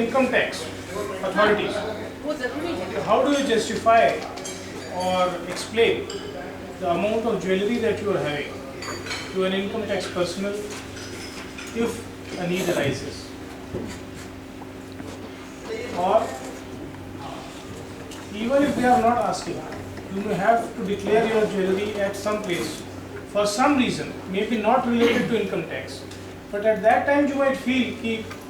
income tax authorities. वो जरूरी है. How do you justify or explain the amount of jewelry that you are having to an income tax personnel if a need arises? Or even if they are not asking, you may have to declare your jewelry at some place for some reason, maybe not related to income tax. But at that time you might feel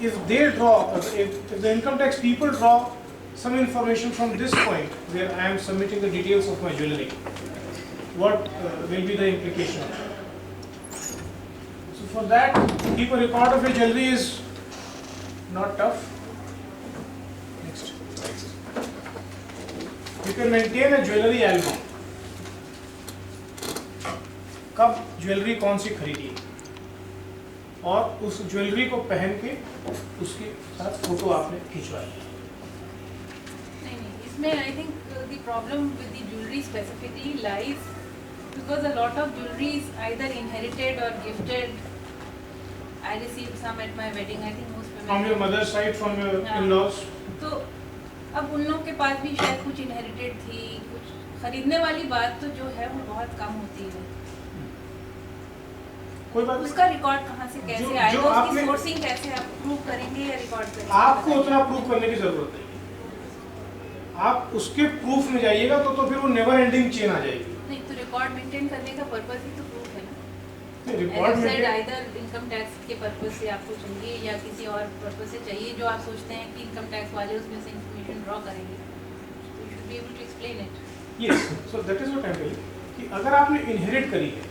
if they draw, if the income tax people draw some information from this point where I am submitting the details of my jewelry, what will be the implication of that? So for that, to keep a record of your jewelry is not tough. Next. You can maintain a jewelry album. कब jewellery कौन सी खरीदी और उस jewellery को पहन के उसके साथ फोटो आपने खिंचवाई. नहीं, इसमें I think the problem with the jewelry specifically lies because a lot of jewelry is either inherited or gifted. I received some at my wedding. I think most women. From your mother's side, from your in-laws. तो अब उन लोगों के पास भी शायद कुछ inherited थी, कुछ खरीदने वाली बात तो जो है वो बहुत कम होती है. कोई बात उसका रिकॉर्ड कहाँ से कैसे आएगा, उसकी सोर्सिंग कैसे आप प्रूव करेंगे या रिकॉर्ड करेंगे? आपको उतना प्रूफ करने की जरूरत नहीं. आप उसके प्रूफ में जाइएगा तो फिर वो नेवर एंडिंग चेन आ जाएगी. नहीं, तो रिकॉर्ड मेंटेन करने का पर्पस ही तो प्रूफ है ना. रिकॉर्ड में आइदर इनकम टैक्स के पर्पस से आपको चाहिए या किसी और पर्पस से चाहिए जो आप सोचते हैं कि इनकम टैक्स वाले उसमें से इंफॉर्मेशन ड्रॉ करेंगे. तो you should be able to explain it. Yes, so that is what I am telling कि अगर आपने इनहेरिट करी है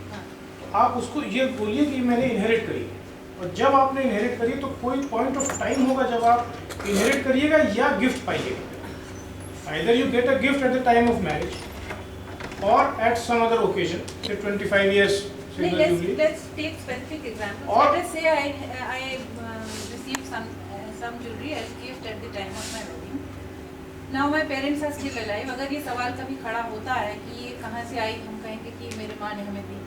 आप उसको ये बोलिए कि मैंने इनहेरिट करी है. और जब आपने इनहेरिट करी तो कोई पॉइंट ऑफ टाइम होगा जब आप इनहेरिट करिएगा या गिफ्ट पाइएगा. Either you get a gift at the time of marriage or at some other occasion, say 25 years since the jubilee. Let's take specific examples. Or let us say I received some jewelry as gift at the time of my wedding. Now my parents are still alive. अगर ये सवाल कभी खड़ा होता है कि ये कहाँ से आई, हम कहेंगे कि मेरे माँ ने हमें दी.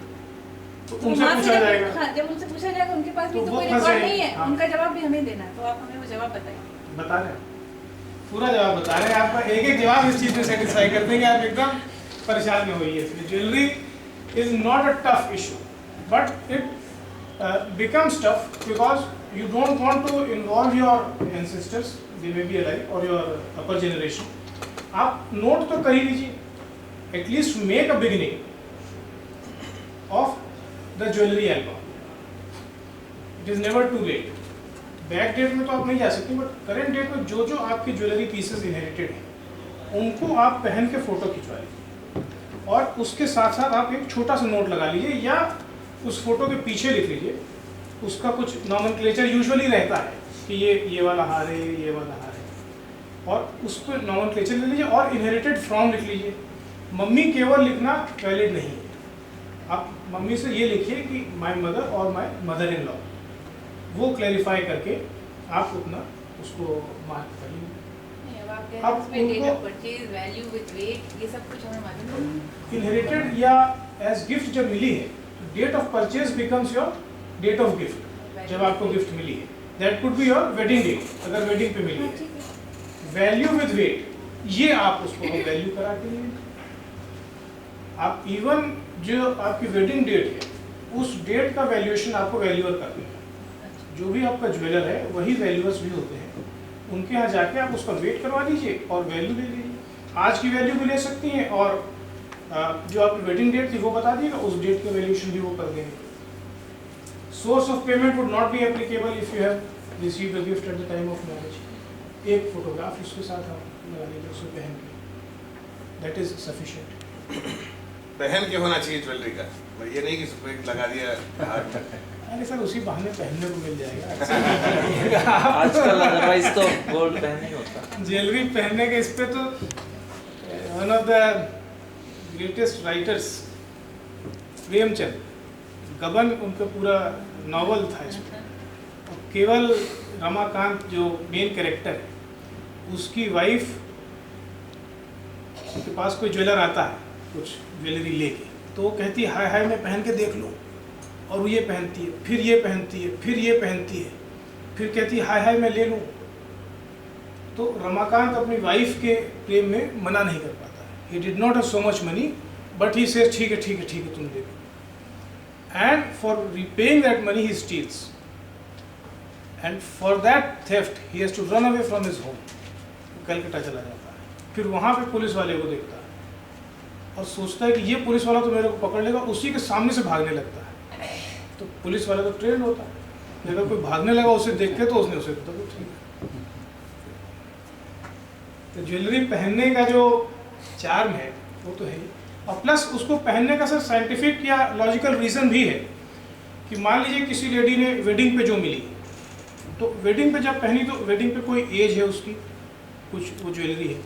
तो उनसे पूछा जाएगा. हाँ, जब उनसे पूछा जाएगा उनके पास भी तो तो वो कोई फंस रिकॉर्ड जाएंगे. नहीं है. हाँ. उनका जवाब भी हमें देना है, तो आप हमें वो जवाब बताइए. बता रहे हैं, पूरा जवाब बता रहे हैं. आपका एक एक जवाब इस चीज में सेटिस्फाई कर देंगे. आप एकदम परेशान में होइए. Jewellery is not a tough issue but it becomes tough because you don't want to involve your ancestors, they may be alive, or your upper generation. आप नोट तो कर ही लीजिए, at least make a beginning of the jewellery album. It is never too late. Back date में तो आप नहीं जा सकते बट करेंट डेट में जो जो आपकी ज्वेलरी पीसेस इनहेरिटेड हैं उनको आप पहन के फोटो खिंचवा लीजिए और उसके साथ साथ आप एक छोटा सा नोट लगा लीजिए या उस फोटो के पीछे लिख लीजिए. उसका कुछ नॉमेनक्लेचर यूजुअली रहता है कि ये वाला हार है, ये वाला हार है, और उस पर नॉमेनक्लेचर ले लीजिए और इनहेरिटेड फ्रॉम लिख लीजिए. मम्मी केवल लिखना वैलिड नहीं है. आप मम्मी से ये लिखिए कि माय मदर और माय मदर इन लॉ. वो क्लैरिफाई करके आप उतना उसको मार्क करिए. अब उनको परचेज वैल्यू विद वेट ये सब कुछ हमें मालूम है. इनहेरिटेड या एज गिफ्ट जब मिली है date of purchase becomes your date of gift. जब आपको गिफ्ट मिली है that could be your wedding date, अगर वेडिंग पे मिली है. वैल्यू विद वेट ये आप उसको वैल्यू करा के लिए आप इवन जो आपकी वेडिंग डेट है उस डेट का वैल्यूएशन आपको वैल्यूअर करना है. जो भी आपका ज्वेलर है वही वैल्यूअर्स भी होते हैं. उनके यहाँ जाके आप उसका वेट करवा लीजिए और वैल्यू ले लीजिए. आज की वैल्यू भी ले सकती हैं और जो आपकी वेडिंग डेट थी वो बता दिएगा, उस डेट का वैल्यूएशन भी वो कर देंगे. Source of payment would not be applicable if you have received a gift at the time of marriage. एक फोटोग्राफ उसके साथ आप लगा लीजिए उसको पहन के, दैट इज सफिशिएंट. पहन के होना चाहिए ज्वेलरी का, ये नहीं कि उसको एक लगा दिया हाथ में. अरे सर उसी बहाने पहनने को मिल जाएगा. आजकल अदरवाइज तो गोल्ड पहन ही होता. ज्वेलरी पहनने के इस पे तो one of the greatest writers Premchand, गबन उनका पूरा नॉवल था इसमें. केवल रमाकांत जो मेन कैरेक्टर है उसकी वाइफ के पास कोई ज्वेलर आता है कुछ ज्वेलरी लेके, तो वो कहती है हाय हाय मैं पहन के देख लूँ, और वो ये पहनती है, फिर ये पहनती है, फिर ये पहनती है, फिर कहती है हाय हाय मैं ले लूँ. तो रमाकांत अपनी वाइफ के प्रेम में मना नहीं कर पाता है. He did not have so much money but he says ठीक है ठीक है ठीक है तुम दे दो. And for repaying that money he steals, and for that theft he has to run away from his home. Calcutta चला जाता है, फिर वहाँ पे पुलिस वाले को देखता है और सोचता है कि ये पुलिस वाला तो मेरे को पकड़ लेगा, उसी के सामने से भागने लगता है. तो पुलिस वाला तो ट्रेन होता है, अगर कोई भागने लगा उसे देख के तो उसने उसे तो ठीक है. तो ज्वेलरी पहनने का जो चार्म है वो तो है ही, और प्लस उसको पहनने का सर साइंटिफिक या लॉजिकल रीज़न भी है कि मान लीजिए किसी लेडी ने वेडिंग पे जो मिली, तो वेडिंग पे जब पहनी तो वेडिंग पे कोई एज है उसकी, कुछ वो ज्वेलरी है.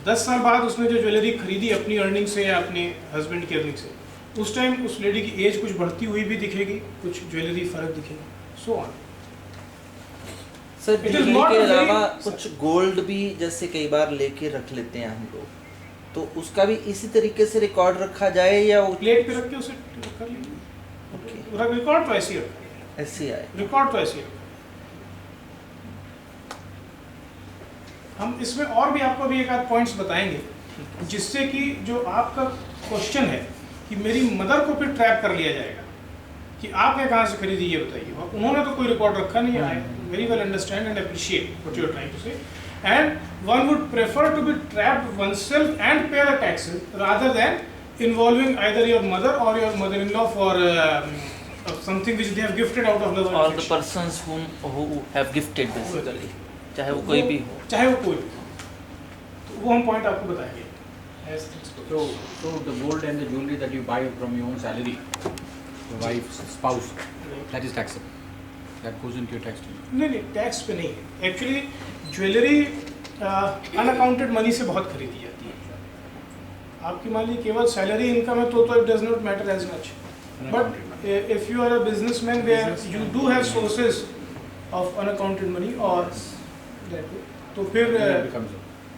10 साल बाद उसने जो ज्वेलरी खरीदी अपनी अर्निंग से या अपने हस्बैंड की अर्निंग से, उस टाइम उस लेडी की एज कुछ बढ़ती हुई भी दिखेगी, कुछ ज्वेलरी फर्क दिखेगी, so on. Sir It is jewellery not के a very- अलावा कुछ गोल्ड भी जैसे कई बार लेके रख लेते हैं हम लोग, तो उसका भी इसी तरीके से रिकॉर्ड रखा जाए या वो प्लेट पे रख के उसे कर लीजिए. ओके रिकॉर्ड तो ऐसे ही रखा है, ऐसे आए. रिकॉर्ड तो ऐसे ही रखा है. हम इसमें और भी आपको भी एक आध पॉइंट्स बताएंगे जिससे कि जो आपका क्वेश्चन है कि मेरी मदर को फिर ट्रैप कर लिया जाएगा कि आपने कहाँ से खरीदी ये बताइए, और उन्होंने तो कोई रिकॉर्ड रखा नहीं है. I very well understand and appreciate what you are trying to say, and one would prefer to be trapped oneself and pay the taxes rather than involving either your mother or your mother in law for something which they have gifted out of love or the persons who have gifted basically, चाहे वो कोई भी हो, चाहे वो कोई भी. तो वो हम पॉइंट आपको बताएंगे. So the gold and the jewelry that you buy from your own salary, your wife's spouse, that is taxable. That goes into your tax. नहीं नहीं, टैक्स पे नहीं है. एक्चुअली ज्वेलरी अनअकाउंटेड मनी से बहुत खरीदी जाती है. आपकी मान लीजिए केवल सैलरी इनकम है तो it does not matter as much, but if you are a businessman where you do have sources of unaccounted money और तो फिर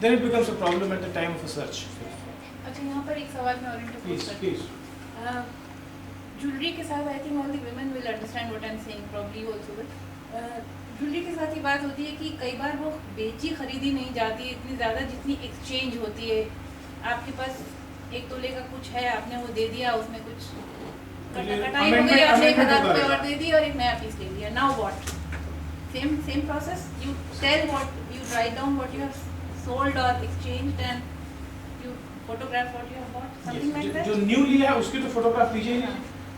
then it becomes a problem at the time of a search. अच्छा, यहाँ पर एक सवाल मैं और इंटरपोज Please, करती please. हूँ. ज्वेलरी के साथ I think all the women will understand what I am saying, probably also. But jewellery के साथ ये बात होती है कि कई बार वो बेची खरीदी नहीं जाती है इतनी ज़्यादा जितनी एक्सचेंज होती है. आपके पास 1 तोले का कुछ है, आपने वो दे दिया, उसमें कुछ कटाई हो गई, आपने 1000 रुपये और दे दी और एक नया पीस ले लिया. Now what? Same process. You tell what you write down what you have sold or exchanged and you photograph what you have bought, something like that. जो न्यू लिया है उसकी तो फोटोग्राफ लीजिए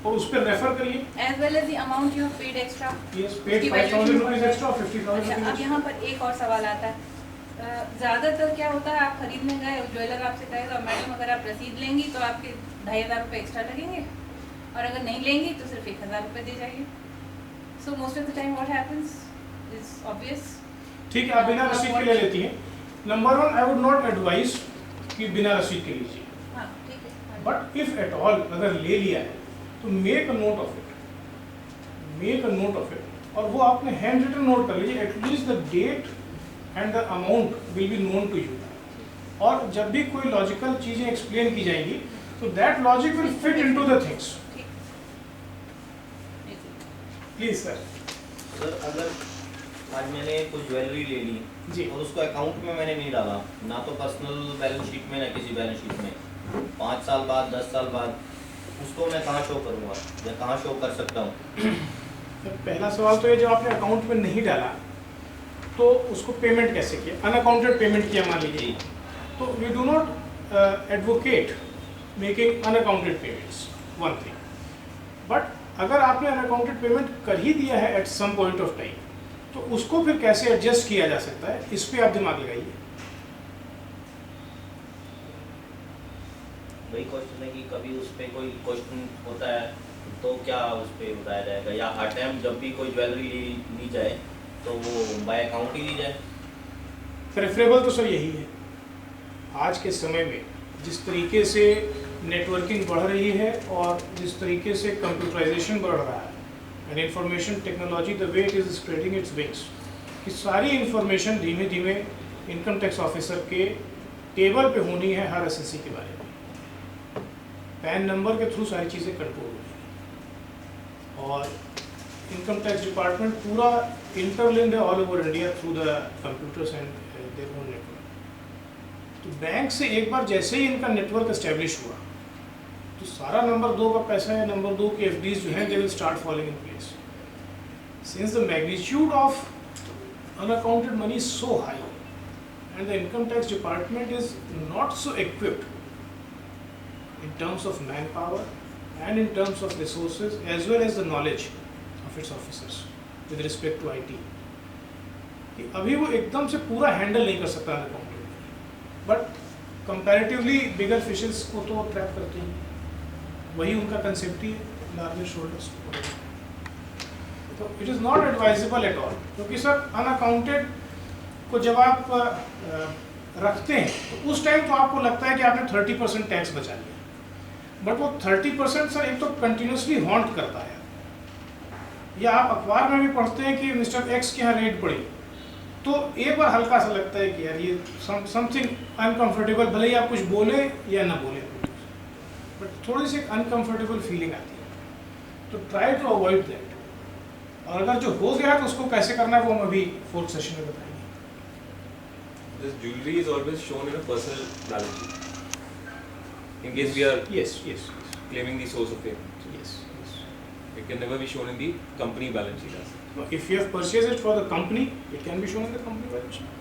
और उस पर रेफर करिए. As well as the amount you have paid extra. Yes, paid उसकी 5,000 valuation rupees extra or 50,000 अच्छा, अब rupees. यहाँ पर एक और सवाल आता है. ज़्यादातर क्या होता है, आप खरीदने गए, ज्वेलर आपसे कहेगा मैडम अगर आप रसीद लेंगी तो आपके 2,500 रुपये एक्स्ट्रा लगेंगे, और अगर नहीं लेंगी तो सिर्फ 1,000 रुपये दे जाइए. So most of the time what happens is obvious. ठीक है, आप बिना रसीद के ले लेती हैं. Number 1, I would not advise कि बिना रसीद के लीजिए. हाँ, ठीक है. बट इफ एट ऑल अगर ले लिया है तो make a note of it, make a note of it, और वो आपने हैंड रिटन नोट कर लीजिए. At least the date and the amount will be known to you. और जब भी कोई लॉजिकल चीज़ें एक्सप्लेन की जाएंगी तो that logic will fit into the things. Please sir. Sir अगर आज मैंने कुछ ज्वेलरी ले ली जी. और उसको अकाउंट में मैंने नहीं डाला, ना तो पर्सनल बैलेंस शीट में ना किसी बैलेंस शीट में, 5 साल बाद 10 साल बाद उसको मैं कहाँ शो करूँगा या कहाँ शो कर सकता हूँ? पहला सवाल तो ये, जब आपने अकाउंट में नहीं डाला तो उसको पेमेंट कैसे किया? अनअकाउंटेड पेमेंट किया मान लीजिए, तो we do not advocate making unaccounted payments, one thing. But अगर आपने अनअकाउंटेड पेमेंट कर ही दिया है at some point of time, तो उसको फिर कैसे एडजस्ट किया जा सकता है, इस पे आप दिमाग लगाइए. वही क्वेश्चन है कि कभी उस पर कोई क्वेश्चन होता है तो क्या उस पर बताया जाएगा, या हर टाइम जब भी कोई ज्वेलरी ली जाए तो वो बाय अकाउंट ही ली जाए? प्रेफरेबल तो सर यही है. आज के समय में जिस तरीके से नेटवर्किंग बढ़ रही है और जिस तरीके से कंप्यूटराइजेशन बढ़ रहा है and information technology the way it is spreading its wings, कि सारी इंफॉर्मेशन धीमे धीमे इनकम टैक्स ऑफिसर के टेबल पे होनी है हर एसएससी के बारे में. पैन नंबर के थ्रू सारी चीज़ें कंट्रोल होगी और इनकम टैक्स डिपार्टमेंट पूरा इंटरलिंक्ड है all over India through the computers and their own network. तो बैंक से एक बार जैसे ही इनका नेटवर्क एस्टेब्लिश हुआ तो सारा नंबर 2 का पैसा या नंबर 2 के एफडीज जो हैं they will start falling in place. Since the magnitude of unaccounted money is so high and the income tax department is not so equipped in terms of manpower and in terms of resources as well as the knowledge of its officers with respect to IT कि अभी वो एकदम से पूरा handle नहीं कर सकता accountant, but comparatively bigger fishes को तो ट्रैप करते हैं, वही उनका कंसेप्ट ही है लार्जर शोल्डर्स। तो it is not advisable at all, क्योंकि सर अनअकाउंटेड को जब आप रखते हैं तो उस टाइम तो आपको लगता है कि आपने 30% टैक्स बचा लिया, बट वो 30% सर एक तो कंटिन्यूसली हॉन्ट करता है। या आप अखबार में भी पढ़ते हैं कि मिस्टर एक्स के यहाँ रेड पड़ी, तो एक बार हल्का सा लगता है कि यार ये समथिंग अनकंफर्टेबल, भले ही आप कुछ बोले या ना बोले, बट थोड़ी सी अनकंफर्टेबल फीलिंग आती है। तो ट्राई टू अवॉइड दैट, और अगर जो हो गया तो उसको कैसे करना है वो हम अभी 4th सेशन में बताएंगे। This jewelry is always shown in a personal balance sheet. In case we are Yes. claiming the source of payment, Yes. it can never be shown in the company balance sheet. If you have purchased it for the company, it can be shown in the company balance sheet.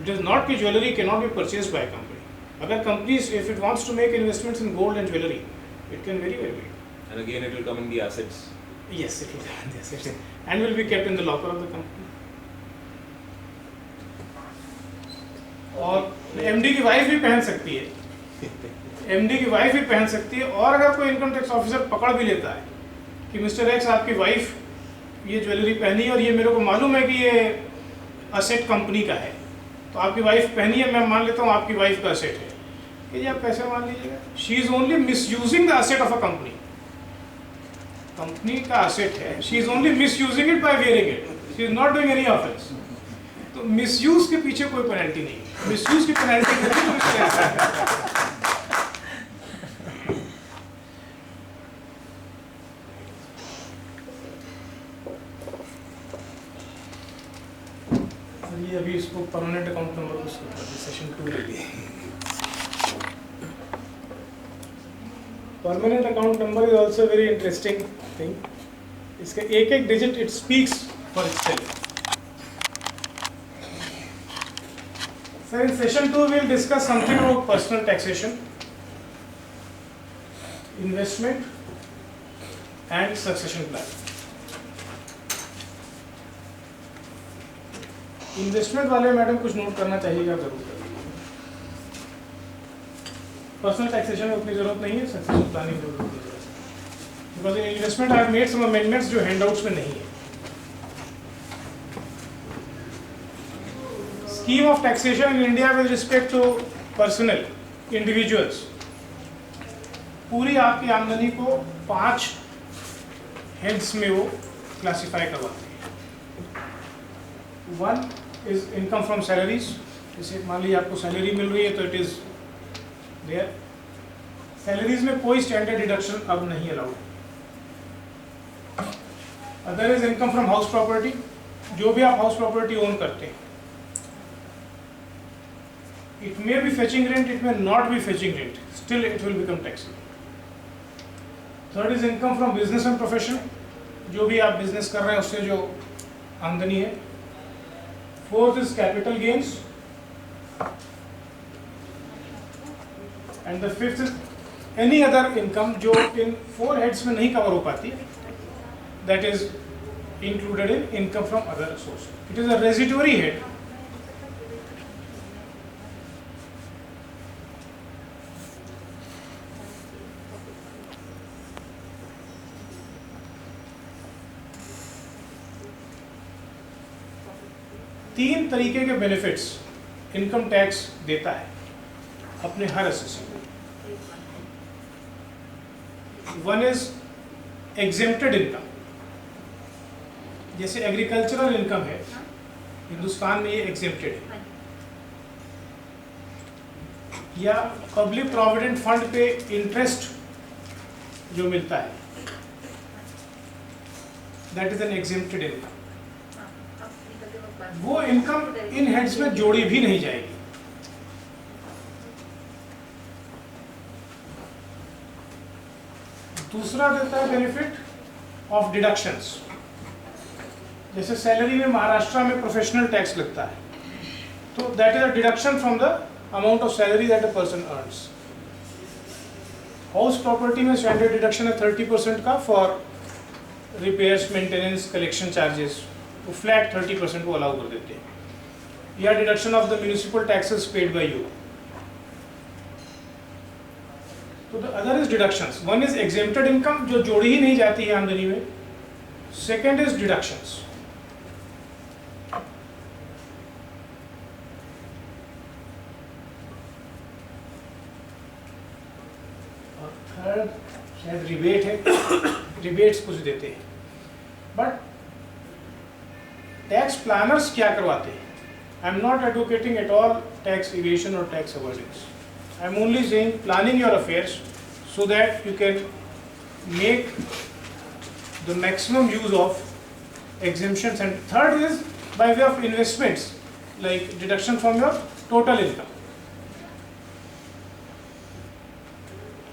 It is not that jewelry cannot be purchased by a company. Agar companies, if it wants to make investments in gold and jewelry, it can very well be. And again, it will come in the assets. Yes, it will come in the assets and will be kept in the locker of the company. और MD की wife भी पहन सकती है, MD की wife भी पहन सकती है। और अगर कोई इनकम टैक्स ऑफिसर पकड़ भी लेता है कि मिस्टर एक्स आपकी वाइफ ये ज्वेलरी पहनी है और ये मेरे को मालूम है कि ये असेट कंपनी का है, तो आपकी वाइफ पहनी है, मैं मान लेता हूँ आपकी वाइफ का असेट है, कि आप कैसे मान लीजिएगा? She is only misusing the asset of a company, company का असेट है, she is only misusing it by wearing it, she is not doing any offence. तो मिसयूज के पीछे कोई पेनल्टी नहीं है, मिसयूज की पेनल्टी ये अभी इसको परमानेंट अकाउंट नंबर को सेशन 2 ले लिए। Permanent account number is also very interesting thing. इसके एक एक digit it speaks for itself. So in session 2 we will discuss something about personal taxation, investment and succession plan. Investment वाले madam कुछ note करना चाहिएगा जरूर। पर्सनल टैक्सेशन में उतनी जरूरत नहीं है, सक्सेशन प्लानिंग में जरूरत है, because in investment I have made some amendments जो हैंडआउट्स में नहीं है। Scheme of taxation in India with respect to personal individuals, पूरी आपकी आमदनी को 5 हेड्स में वो क्लासिफाई करवाते हैं। 1 is income from salaries, जैसे मान लीजिए आपको सैलरी मिल रही है तो इट इज देयर, सैलरीज में कोई स्टैंडर्ड डिडक्शन अब नहीं allowed. Other is income from house property, जो भी आप हाउस प्रॉपर्टी ओन करते हैं, it may be fetching rent, it may not be fetching rent, still it will become taxable. Third is income from business and profession, जो भी आप business कर रहे हैं उससे जो आमदनी है। Fourth is capital gains, and the fifth is any other income जो इन 4 heads में नहीं कवर हो पाती, that is included in income from other sources. It is a residuary head. तीन तरीके के बेनिफिट्स इनकम टैक्स देता है अपने हर असेसमेंट में। 1 इज एग्जेम्प्टेड इनकम, जैसे एग्रीकल्चरल इनकम है हिंदुस्तान में ये एग्जेम्प्टेड है, या पब्लिक प्रोविडेंट फंड पे इंटरेस्ट जो मिलता है that is an exempted income. वो इनकम इन हेड्स में जोड़ी भी नहीं जाएगी। दूसरा देता है बेनिफिट ऑफ डिडक्शंस। जैसे सैलरी में महाराष्ट्र में प्रोफेशनल टैक्स लगता है, तो that is a deduction from the amount of salary that a person earns. House property में स्टैंडर्ड डिडक्शन है 30% का for repairs, maintenance, collection charges, वो फ्लैट 30% को अलाउ कर देते हैं। या deduction of the municipal taxes paid by you. तो the other is deductions. One is exempted income जो जोड़ी ही नहीं जाती है आमदनी में। Second is deductions. और थर्ड शायद रिबेट है, रिबेट्स कुछ देते हैं। बट टैक्स प्लानर्स क्या करवाते हैं? I am not advocating at all tax evasion और tax avoidance. I am only saying planning your affairs so that you can make the maximum use of exemptions. And third is by way of investments, like deduction from your total income.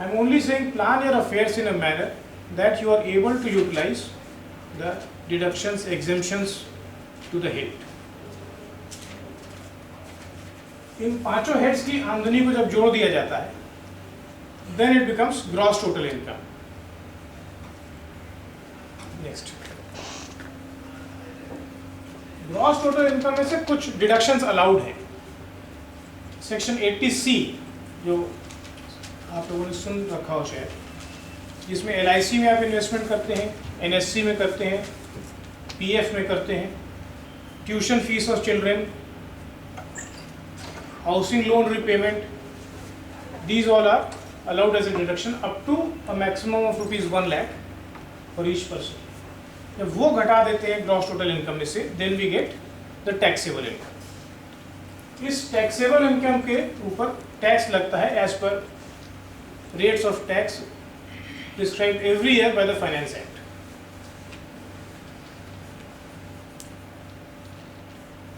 I am only saying plan your affairs in a manner that you are able to utilize the deductions, exemptions to the hilt. इन पांचों heads की आमदनी को जब जोड़ दिया जाता है, then it becomes gross total income. Next, gross total income में से कुछ डिडक्शंस अलाउड हैं। सेक्शन 80C जो आप लोगों ने सुन रखा हो शायद, जिसमें LIC में आप इन्वेस्टमेंट करते हैं, NSC में करते हैं, PF में करते हैं, tuition fees of children, housing loan repayment, these all are allowed as a deduction up to a maximum of ₹1 lakh for each person. जब वो घटा देते हैं ग्रॉस टोटल इनकम में से, then we get the taxable income. इस taxable income के ऊपर टैक्स लगता है as per rates of tax prescribed every year by the Finance Act.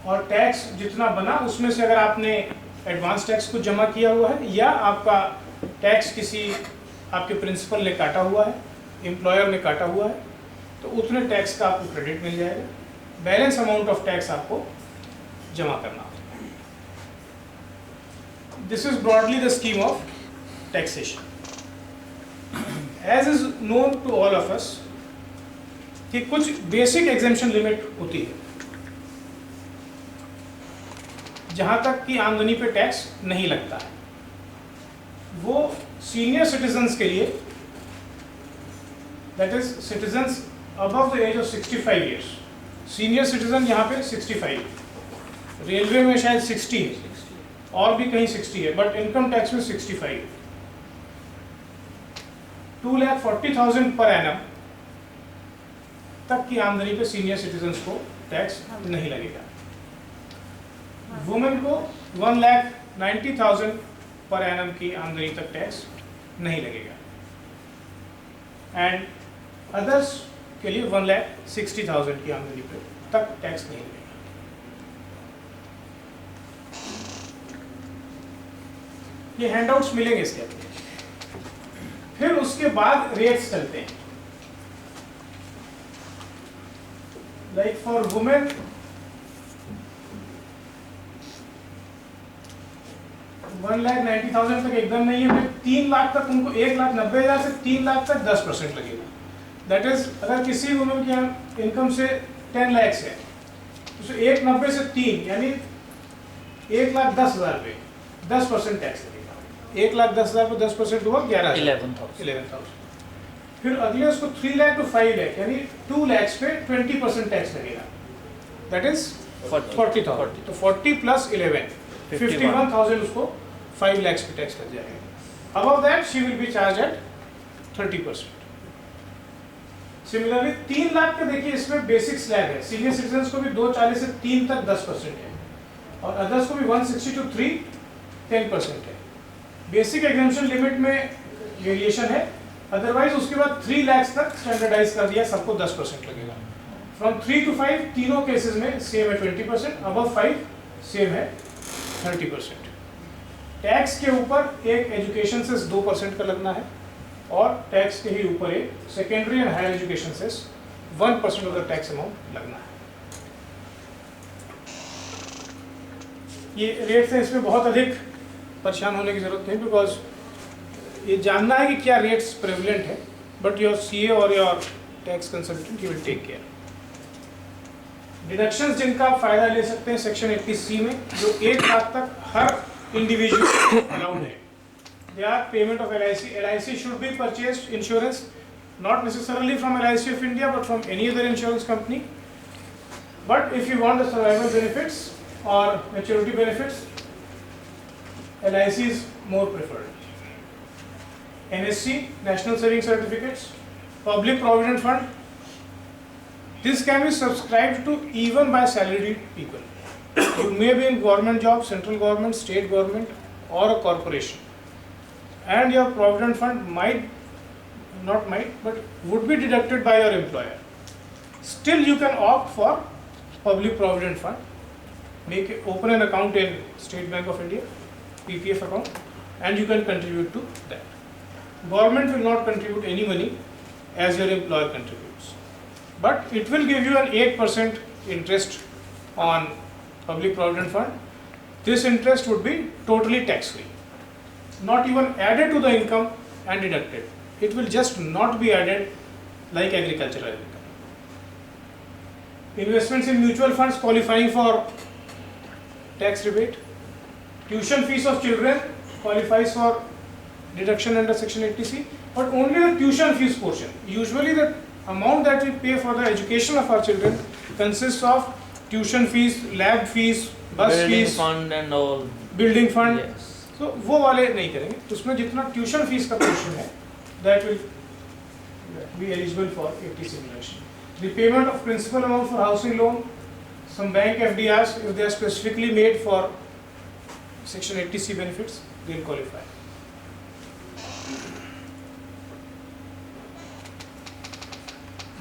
और टैक्स जितना बना उसमें से अगर आपने एडवांस टैक्स को जमा किया हुआ है या आपका टैक्स किसी आपके प्रिंसिपल ने काटा हुआ है, एम्प्लॉयर ने काटा हुआ है, तो उतने टैक्स का आपको क्रेडिट मिल जाएगा। बैलेंस अमाउंट ऑफ टैक्स आपको जमा करना होगा। This is broadly the scheme of taxation. As is known to all of us कि कुछ बेसिक एग्जेम्पशन लिमिट होती है जहां तक कि आमदनी पे टैक्स नहीं लगता है। वो सीनियर सिटीजन्स के लिए, that is citizens above the age of 65 years. Senior citizen यहाँ पे 65, रेलवे में शायद 60 है और भी कहीं 60 है, बट इनकम टैक्स में 65। 2,40,000 पर एनम तक की आमदनी पे सीनियर सिटीजन्स को टैक्स नहीं लगेगा। वुमेन को 1,90,000 पर एनम की आमदनी तक टैक्स नहीं लगेगा। एंड अदर्स के लिए 1,60,000 की आमदनी पे तक टैक्स नहीं लगेगा। ये हैंडआउट्स मिलेंगे इसके अंदर। फिर उसके बाद रेट्स चलते हैं। लाइक फॉर वुमेन 1,90,000 तक एकदम नहीं है, फिर 3 लाख तक उनको 1,90,000 से 3 लाख तक 10% लगेगा। दैट इज अगर किसी वुमेन की इनकम से 10 लाख है तो 1,90 से 3 यानी 1,10,000 पे 10% टैक्स लगेगा। 1,10,000 पे 10% हुआ 11,000। फिर अगले उसको 3 लाख टू 5 लाख यानी 2 लाख पे 20% टैक्स लगेगा। That is 40,000। तो 40 प्लस 11 51,000 उसको 5 lakhs पे टैक्स लग जाएगा। Above that she will be charged at 30%. Similarly 3 lakh का देखिए इसमें बेसिक स्लैब है। सीनियर सिटीजन्स को भी 240 से 3 तक 10% है और अदर्स को भी 160 to 3 10% है। बेसिक एग्जेम्पशन लिमिट में वेरिएशन है, अदरवाइज उसके बाद 3 लाख तक स्टैंडर्डाइज कर दिया, सबको 10% लगेगा। फ्रॉम 3 to 5 तीनों केसेस में सेम है 20%, अबव 5 सेम है 30%। टैक्स के ऊपर एक एजुकेशन सेस 2% का लगना है और टैक्स के ही ऊपर एक secondary and higher education cess 1% of the tax amount लगना है। ये रेट्स हैं, इसमें बहुत अधिक परेशान होने की जरूरत नहीं, बिकॉज ये जानना है कि क्या रेट्स प्रेवलेंट है, बट योर सीए और your tax consultant he will take care. Deductions जिनका आप फायदा ले सकते हैं सेक्शन 80C में, जो 1 लाख तक हर इंडिविजुअल अलाउड है, they are payment of LIC। LIC should be purchased insurance not necessarily from LIC of India but from any other insurance company. But if you want the survival benefits or maturity benefits, LIC is more preferred. NSC, National Savings Certificates, Public Provident Fund, this can be subscribed to even by salaried people. You may be in government job, central government, state government or a corporation, and your provident fund but would be deducted by your employer. Still you can opt for Public Provident Fund, open an account in State Bank of India, PPF account, and you can contribute to that. Government will not contribute any money as your employer contributes, but it will give you an 8% interest on Public Provident Fund. This interest would be totally tax free, not even added to the income and deducted. It will just not be added like agricultural income. Investments in mutual funds qualifying for tax rebate. Tuition fees of children qualifies for deduction under section 80C, but only the tuition fees portion. Usually the amount that we pay for the education of our children consists of tuition fees, lab fees, bus Building fees, fund and all. building fund. Yes. So वो वाले नहीं करेंगे, उसमें जितना tuition fees का portion है, that will be eligible for 80 simulation. Repayment of principal amount for housing loan, some bank FDRs, if they are specifically made for section 80C benefits, they will qualify.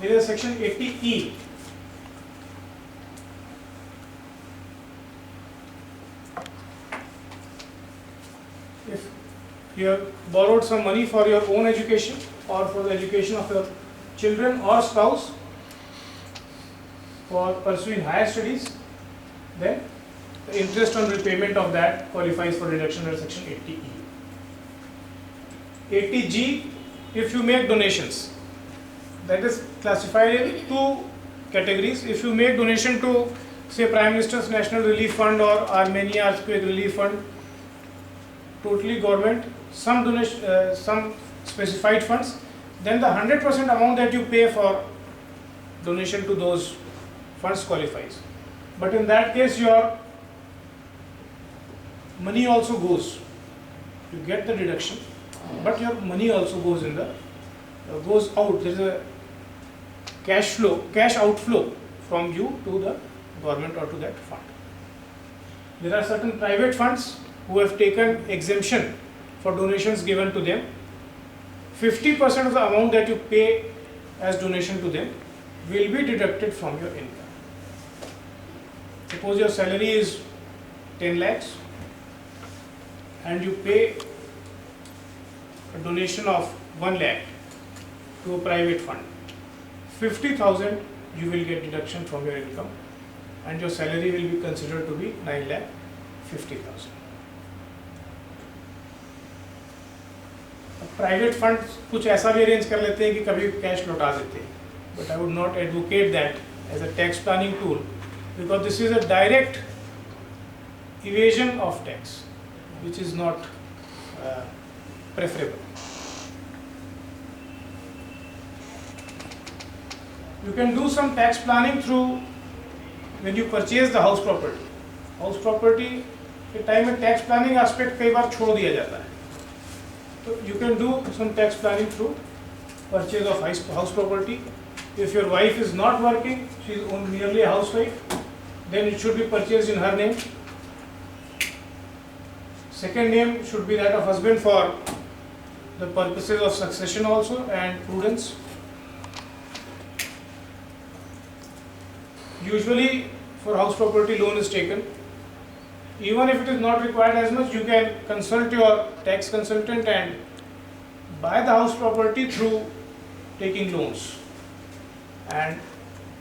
There is section 80E. If you have borrowed some money for your own education or for the education of your children or spouse for pursuing higher studies, then the interest on repayment of that qualifies for deduction under section 80E. 80G, if you make donations, that is classified in 2 categories. If you make donation to, say, Prime Minister's National Relief Fund or Armenia Earthquake Relief Fund, totally government, some donation, some specified funds, then the 100% amount that you pay for donation to those funds qualifies. But in that case, your money also goes. You get the deduction, but your money also goes in the goes out. There is a cash outflow from you to the government or to that fund. There are certain private funds who have taken exemption for donations given to them. 50% of the amount that you pay as donation to them will be deducted from your income. Suppose your salary is 10 lakhs and you pay a donation of 1 lakh to a private fund. 50,000 you will get deduction from your income and your salary will be considered to be 9,50,000. Private fund कुछ ऐसा भी arrange कर लेते हैं कि कभी cash लौटा देते हैं, but I would not advocate that as a tax planning tool because this is a direct evasion of tax which is not preferable. You can do some tax planning through when you purchase the house property. House property के time में tax planning aspect कई बार छोड़ दिया जाता है. So you can do some tax planning through purchase of house property. If your wife is not working, she is merely a housewife, then it should be purchased in her name. Second name should be that of husband for the purposes of succession also and prudence. usually for house property loan is taken. Even if it is not required as much, you can consult your tax consultant and buy the house property through taking loans, and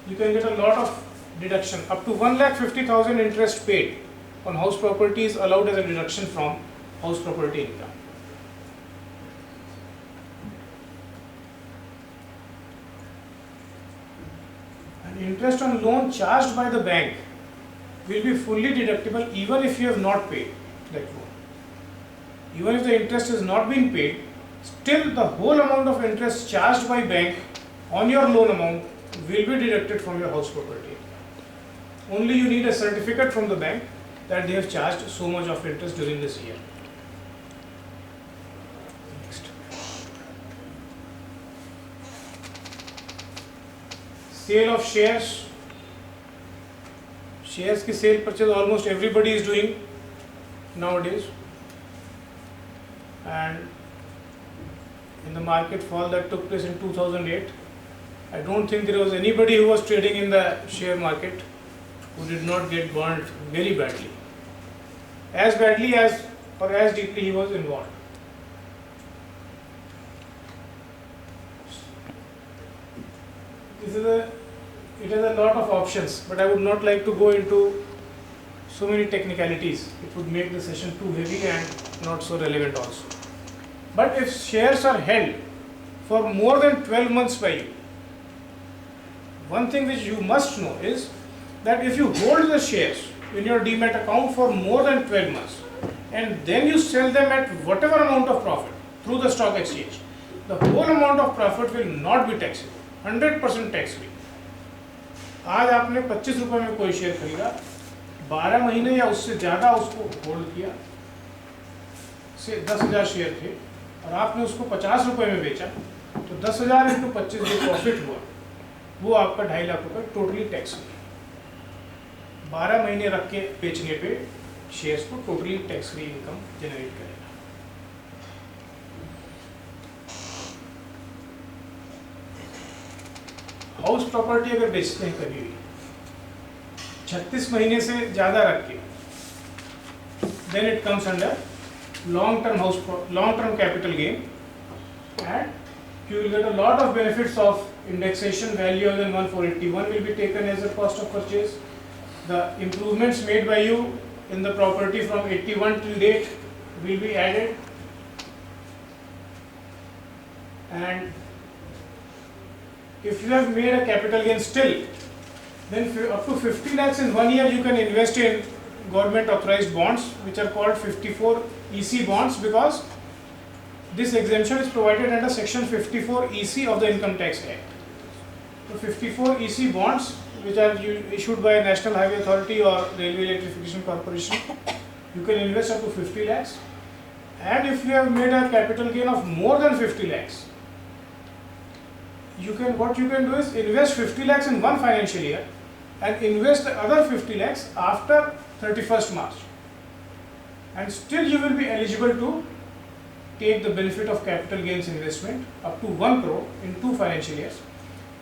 you can get a lot of deduction. Up to 1,50,000 interest paid on house property is allowed as a deduction from house property income. And interest on loan charged by the bank will be fully deductible even if you have not paid that loan. Even if the interest is not being paid, still the whole amount of interest charged by bank on your loan amount will be deducted from your house property. Only you need a certificate from the bank that they have charged so much of interest during this year. Next. Sale of shares. Shares की sale purchase almost everybody is doing nowadays, and in the market fall that took place in 2008, I don't think there was anybody who was trading in the share market who did not get burned very badly, as badly as or as deeply he was involved. It has a lot of options, but I would not like to go into so many technicalities. It would make the session too heavy and not so relevant also. But if shares are held for more than 12 months by you, one thing which you must know is that if you hold the shares in your demat account for more than 12 months and then you sell them at whatever amount of profit through the stock exchange, the whole amount of profit will not be taxable, 100% tax free. आज आपने 25 रुपए में कोई share खरीदा, 12 महीने या उससे ज़्यादा उसको होल्ड किया, से 10,000 शेयर थे और आपने उसको 50 रुपए में बेचा, तो 10,000 इंटू 25 जो प्रॉफिट हुआ वो आपका 2.5 लाख रुपए टोटली टैक्स फ्री। 12 महीने रख के बेचने पे शेयर्स को totally tax free income generate करेगा। हाउस प्रॉपर्टी अगर बेचते हैं कभी भी 36 महीने से ज़्यादा रख के, then it comes under long term capital gain, and you will get a lot of benefits of indexation. Value other than 1481 will be taken as a cost of purchase. The improvements made by you in the property from 81 till date will be added, and if you have made a capital gain still, then up to 50 lakhs in 1 year you can invest in government authorized bonds, which are called 54 EC bonds, because this exemption is provided under section 54 EC of the Income Tax Act. So 54 EC bonds, which are issued by National Highway Authority or Railway Electrification Corporation, you can invest up to 50 lakhs, and if you have made a capital gain of more than 50 lakhs, what you can do is invest 50 lakhs in one financial year and invest the other 50 lakhs after 31st March, and still you will be eligible to take the benefit of capital gains investment up to 1 crore in 2 financial years,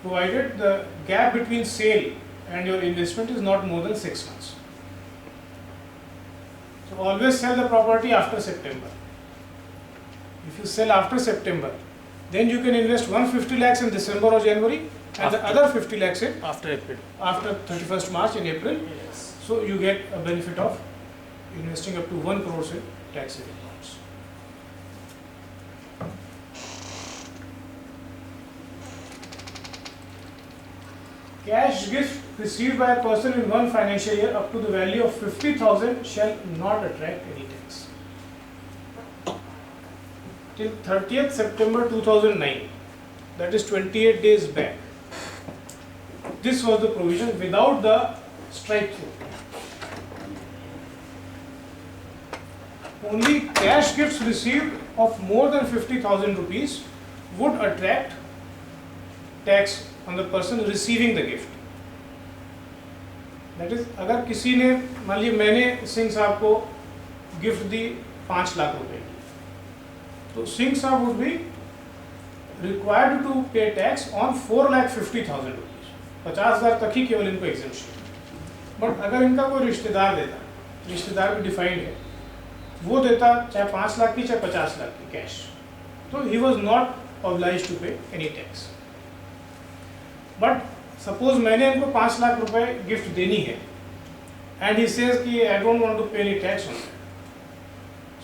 provided the gap between sale and your investment is not more than 6 months. So always sell the property after September. If you sell after September, then you can invest 150 lakhs in December or January and the other 50 lakhs in after April. After 31st March in April. Yes. So you get a benefit of investing up to 1 crore in tax saving bonds. Cash gift received by a person in one financial year up to the value of 50,000 shall not attract any tax. Till 30th September 2009, that is 28 days back, this was the provision without the strike through. Only cash gifts received of more than 50,000 rupees would attract tax on the person receiving the gift. That is, अगर किसी ने, मान लीजिए मैंने सिंह साहब को gift दी 5 लाख रुपए की, तो सिंह साहब would be required to pay tax on 4,50,000 rupees. 50,000 तक ही केवल इनको एग्जेम्पशन। बट अगर इनका कोई रिश्तेदार देता, रिश्तेदार भी डिफाइंड है, वो देता चाहे 5 लाख की चाहे 50 लाख की कैश, तो he was not obliged to pay any tax. But suppose मैंने इनको 5 लाख रुपए गिफ्ट देनी है एंड ही सेज कि I don't want to pay any tax on that,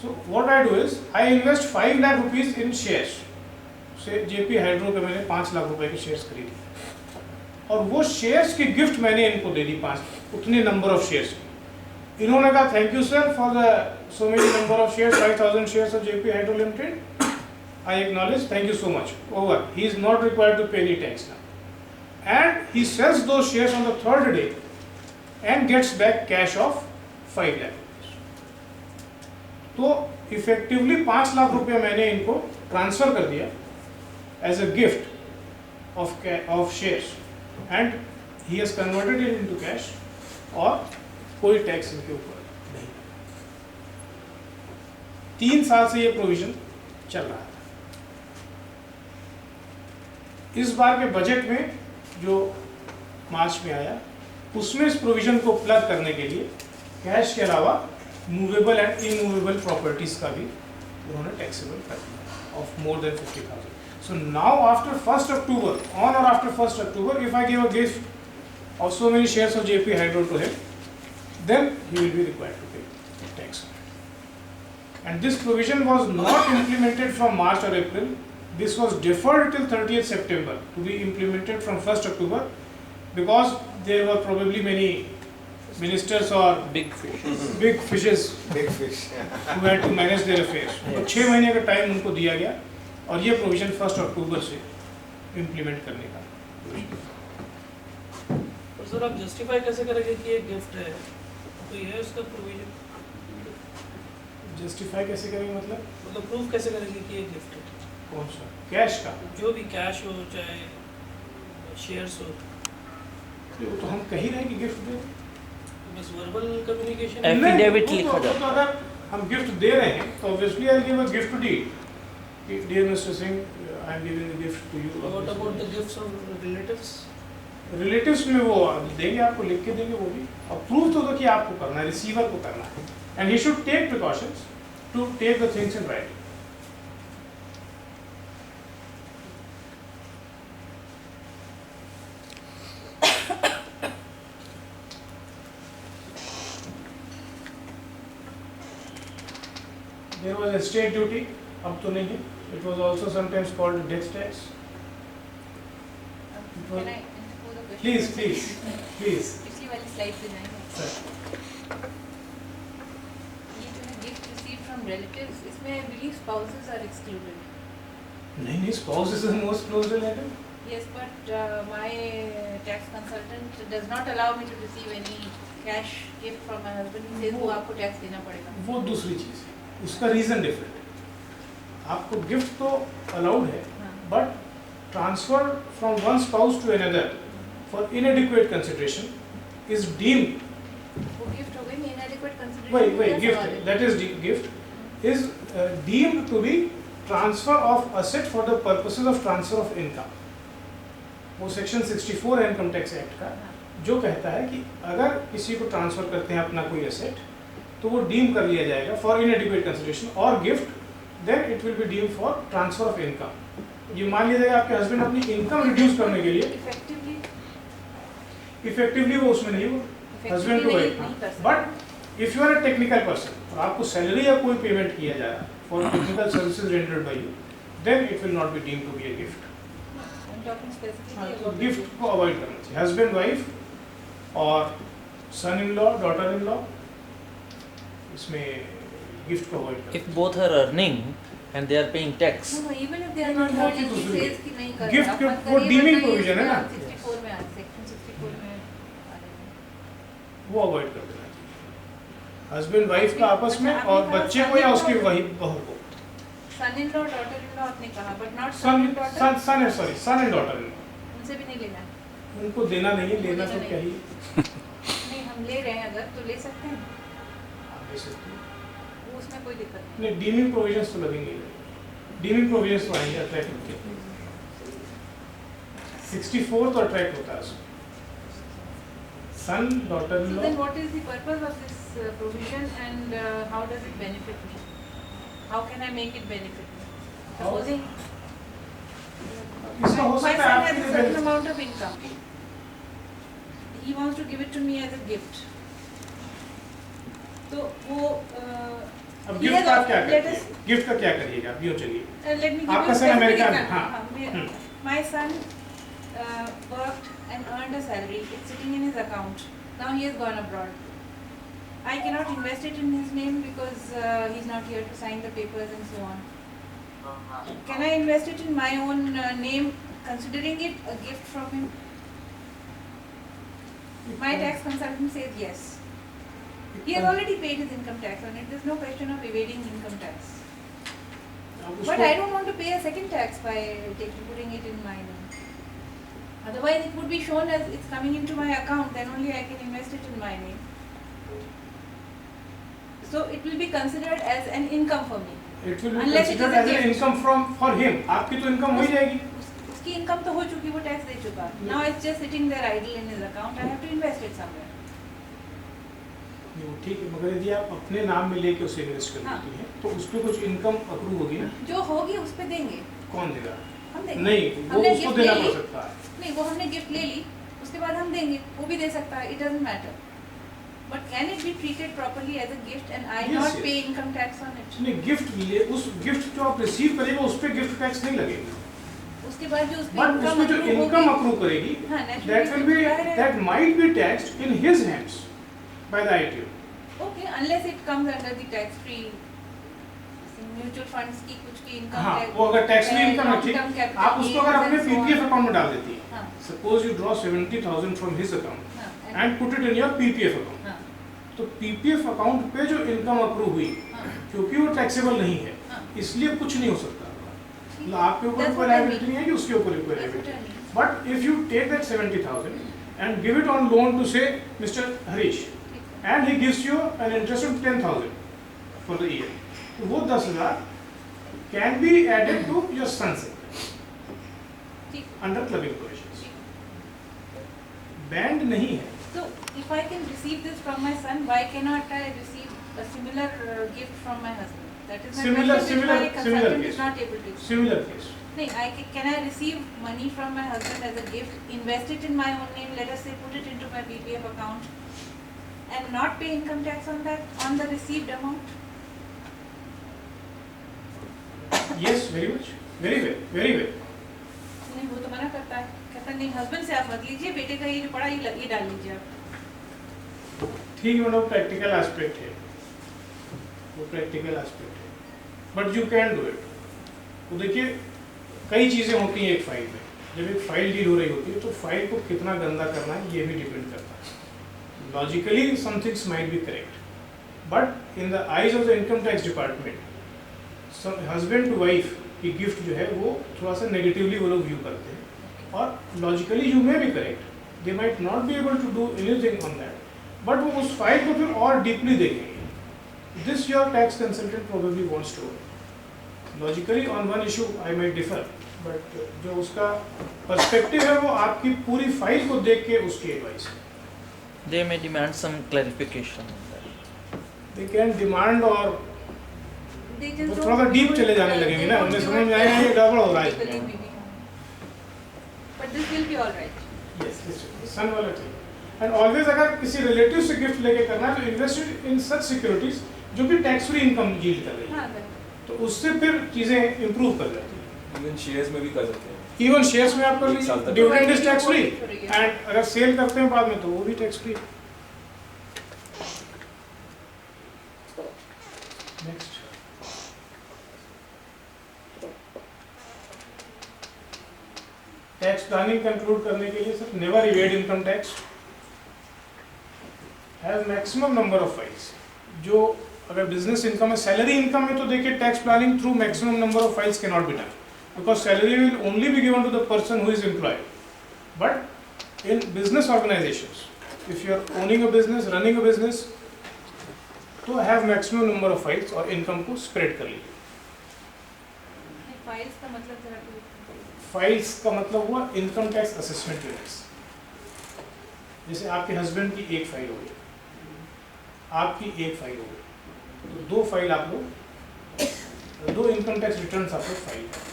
so what I do is I invest 5 lakh rupees in shares. से JP hydro के मैंने 5 लाख रुपए के शेयर्स खरीदे और वो शेयर्स की गिफ्ट मैंने इनको दे दी 5, उतने नंबर ऑफ शेयर्स की। इन्होंने कहा thank you sir for the so many number of shares, 5,000 shares of JP hydro limited, I acknowledge, thank you so much, over, he is not required to pay any tax now, and he sells those shares on the third day and gets back cash of 5 lakh rupees. तो effectively 5 lakh रुपए मैंने इनको transfer कर दिया as a gift of shares and he has converted it into cash और कोई tax इनके ऊपर नहीं। 3 साल से ये प्रोविजन चल रहा था। इस बार के बजट में जो मार्च में आया उसमें इस प्रोविजन को प्लग करने के लिए कैश के अलावा मूवेबल एंड इनमूवेबल प्रॉपर्टीज का भी उन्होंने टैक्सेबल कर दिया of more than 50,000। So now after 1st October, on और after 1st October, if I give a gift of so many shares of JP Hydro to him, then he will be required to pay tax on it. And this provision was not implemented from March or April. This was deferred till 30th September to be implemented from 1st October because there were probably many ministers or big fishes big fish who had to manage their affairs. तो 6 महीने का time उनको दिया गया और ये provision 1st October से implement करने का। तो सर आप जस्टिफाई कैसे करेंगे कि ये गिफ्ट है, तो ये है उसका प्रोविजन? जस्टिफाई कैसे करेंगे मतलब प्रूफ कैसे करेंगे कि ये गिफ्ट है? कौन सा कैश का? जो भी कैश हो चाहे शेयर्स हो, वो तो हम कह ही रहे हैं कि गिफ्ट दे, बस वर्बल कम्युनिकेशन। Affidavit नहीं, लिखा तो जाता है। अगर हम गिफ्ट दे रहे हैं तो obviously I give a gift deed, dear mister Singh I am giving a gift to you. What about the gifts of relatives? Relatives में वो देंगे, आपको लिख के देंगे वो भी, और प्रूफ तो कि आपको करना है, रिसीवर को करना है, and he should take precautions to take the things in writing. There was estate duty, अब तो नहीं है. It was also sometimes called death tax. Can I pose a question? Please. पिछली वाली स्लाइड पे जाएंगे। Sir. ये जो है गिफ्ट रिसीव्ड फ्रॉम रिलेटिव्स, इसमें I believe spouses are excluded. नहीं, spouse is the most close relative. Yes, but my tax consultant does not allow me to receive any cash gift from my husband. He says वो आपको tax देना पड़ेगा। वो दूसरी चीज़ है, उसका reason different है। आपको गिफ्ट तो अलाउड है, but transfer from one spouse to another for inadequate consideration is deemed. वो गिफ्ट हो गई, inadequate consideration। वही gift, that is gift is deemed to be transfer of asset for the purposes of transfer of income. वो section 64 income tax act का जो कहता है कि अगर किसी को ट्रांसफर करते हैं अपना कोई एसेट, तो वो डीम कर लिया जाएगा फॉर इनएडिक्वेट कंसिडरेशन, और gift then it will be deem for transfer of income. ये मान लिया जाएगा आपके हस्बैंड अपनी इनकम रिड्यूस करने के लिए, इफेक्टिवली वो उसमें नहीं हुआ husband to wife. But if you are a technical person और आपको सैलरी या कोई पेमेंट किया जा रहा है for technical services rendered by you, then it will not be deemed to be a gift. तो गिफ्ट को अवॉइड करना चाहिए। हस्बैंड वाइफ और son in law, daughter in law, इसमें गिफ्ट को अवॉइड करना। If both are earning and they are paying tax, No, even if they are not earning, he says कि नहीं कर गिफ्ट रहा। के अपन वो करिए डीमिंग वरना ये प्रोविजन है ना, 64 में सेक्शन 64 में आ जाएगा। वो अवॉइड कर देना चाहिए। हस्बैंड वाइफ का आपस में और बच्चे को या उसकी वही बहू को। Son in law, daughter in law आपने कहा, but not son in daughter, son and daughter in law, उनसे भी नहीं लेना है। उनको देना नहीं है, लेना तो क्या ही नहीं, हम ले रहे हैं अगर तो ले सकते हैं, आप दे सकते हैं। वो उसमें कोई दिक्कत नहीं। नहीं, डीमिंग प्रोविजंस तो लगेंगे, डीमिंग प्रोविजंस तो आएंगे, अट्रैक्ट होते हैं। 64 तो अट्रैक्ट होता है उसमें। son, So daughter-in-law. then what is the purpose of this provision and how does it benefit me? How can I make it benefit me? Supposing इसका हो my सकता है son आपके has a लिए certain benefit. amount of income. He wants to give it to me as a gift. तो वो अब he gift has का offered- क्या let करिए? us- गिफ्ट का क्या करिएगा? आप यूँ चलिए. let me give आपका you son specific अमेरिका में, example. हाँ. My son worked and earned a salary. It's sitting in his account. Now he has gone abroad. I cannot invest it in his name because he's not here to sign the papers and so on. Can I invest it in my own name, considering it a gift from him? My tax consultant says yes. He has already paid his income tax on it. There's no question of evading income tax. आप But उसको- I don't want to pay a second tax by putting it in my name. Otherwise, it would be shown as it's coming into my account. Then only I can invest it in my name. So it will be considered as an income for me. It will be Unless it considered is a as an gift. income for him. आपकी तो income हो ही जाएगी. उसकी income तो हो चुकी, वो tax दे चुका. Now it's just sitting there idle in his account. I have to invest it somewhere. वो ठीक है, मगर यदि आप अपने नाम में लेके उसे इन्वेस्ट कर हाँ. देती हैं तो उस पर कुछ इनकम अक्रू होगी ना. जो होगी उस पे देंगे. कौन देगा? हम देंगे. नहीं, वो हमने उसको gift देना ले पड़ ली. सकता है. नहीं, वो हमने गिफ्ट ले ली. उसके बाद हम देंगे. वो भी दे सकता है. It doesn't matter. But can it be treated properly as a gift and I Yes, not yes. pay income tax on it? नहीं, गिफ्ट लिए उस गिफ्ट जो आप रिसीव करेंगे उस पर गिफ्ट टैक्स नहीं लगेगा. उसके बाद जो उस पे बट उसमें जो accrue इनकम होगी, अक्रू करेगी हाँ, naturally that will be जाहिर है. that might be taxed in his hands by the ITO. Okay, unless it comes under the tax free mutual funds की कुछ की इनकम हाँ, वो अगर टैक्स फ्री इनकम है ठीक. आप उसको अगर अपने पीपीएफ अकाउंट में डाल देती है. हाँ, suppose you draw 70,000 from his account हाँ, and put it in your PPF account. हाँ, तो पीपीएफ अकाउंट पे जो इनकम अक्रू हुई हाँ, क्योंकि वो टैक्सेबल नहीं है हाँ. इसलिए कुछ नहीं हो सकता. ठीक मतलब है. आपके ऊपर That's कोई what I लायबिलिटी mean. नहीं है कि उसके ऊपर कोई That's what liability. I mean. But if you take that 70,000 and give it on loan to say mister Harish ठीक है. and he gives you an interest of 10,000 for the year. तो वो 10,000 can be added to your son's income ठीक. under clubbing provisions. Banned नहीं है. So if I can receive this from my son, why cannot I receive a similar gift from my husband? That is my Similar- question, which similar- my similar consultant case. is not able to. Similar case. नहीं, can I receive money from my husband as a gift, invest it in my own name, let us say put it into my PPF account, and not pay income tax on that, on the received amount? Yes, very much. Very well. Very well. नहीं, वो तो मना करता है. कहता नहीं, husband से आप मत लीजिए, बेटे का ये जो पड़ा ये डाल लीजिए आप. ठीक है, मतलब प्रैक्टिकल एस्पेक्ट है. वो प्रैक्टिकल एस्पेक्ट है. But you can do it. तो देखिए कई चीज़ें होती हैं एक फाइल में. जब एक फाइल डील हो रही होती है तो फाइल को कितना गंदा करना है ये भी डिपेंड करता है. Logically some things might be correct, but in the eyes of the income tax department husband to wife की गिफ्ट जो है वो थोड़ा सा नेगेटिवली वो लोग व्यू करते हैं. और logically you may be correct, they might not be able to do anything on that, but वो उस फाइल को फिर और डीपली देखेंगे. This your tax consultant probably wants to. Logically on one issue I might differ, but जो उसका perspective है वो आपकी पूरी फाइल को देख के उसकी एडवाइस है. They may demand some clarification on that. They can demand. और They वो just थोड़ा सा don't डीप do चले it, जाने they लगेंगे ना, don't उन्हें do समझ it में आएगा ये गड़बड़ हो रहा है. practically maybe. But this will be all right. Yes, सन वाला ठीक. एंड ऑलवेज अगर किसी रिलेटिव से गिफ्ट लेके करना है तो इन्वेस्ट इन सच सिक्योरिटीज जो कि टैक्स फ्री इनकम यील्ड कर रही है. हाँ, that- तो उससे फिर चीजें इंप्रूव कर जाती हैं. इवन शेयर्स में भी कर सकते हैं. इवन शेयर्स में आप कर एक साल लीजिए, तक। Dividend is tax free. Free, yeah. And अगर सेल करते हैं बाद में तो वो भी tax free. Next tax planning conclude करने के लिए sir never evade income tax. Have maximum number of files. जो अगर बिजनेस इनकम है, सैलरी इनकम है तो देखिए tax planning through maximum number of files can not be done because salary will only be given to the person who is employed. But in business organisations, if you are owning a business, running a business, तो have maximum number of files और income को spread कर लीजिए. Files का मतलब जरा तो Files का मतलब हुआ income tax assessment units. जैसे आपके हस्बैंड की एक फाइल हो गई, आपकी एक फाइल हो गई, तो दो फाइल आप लोग, दो इनकम टैक्स रिटर्न आप लोग फाइल करें।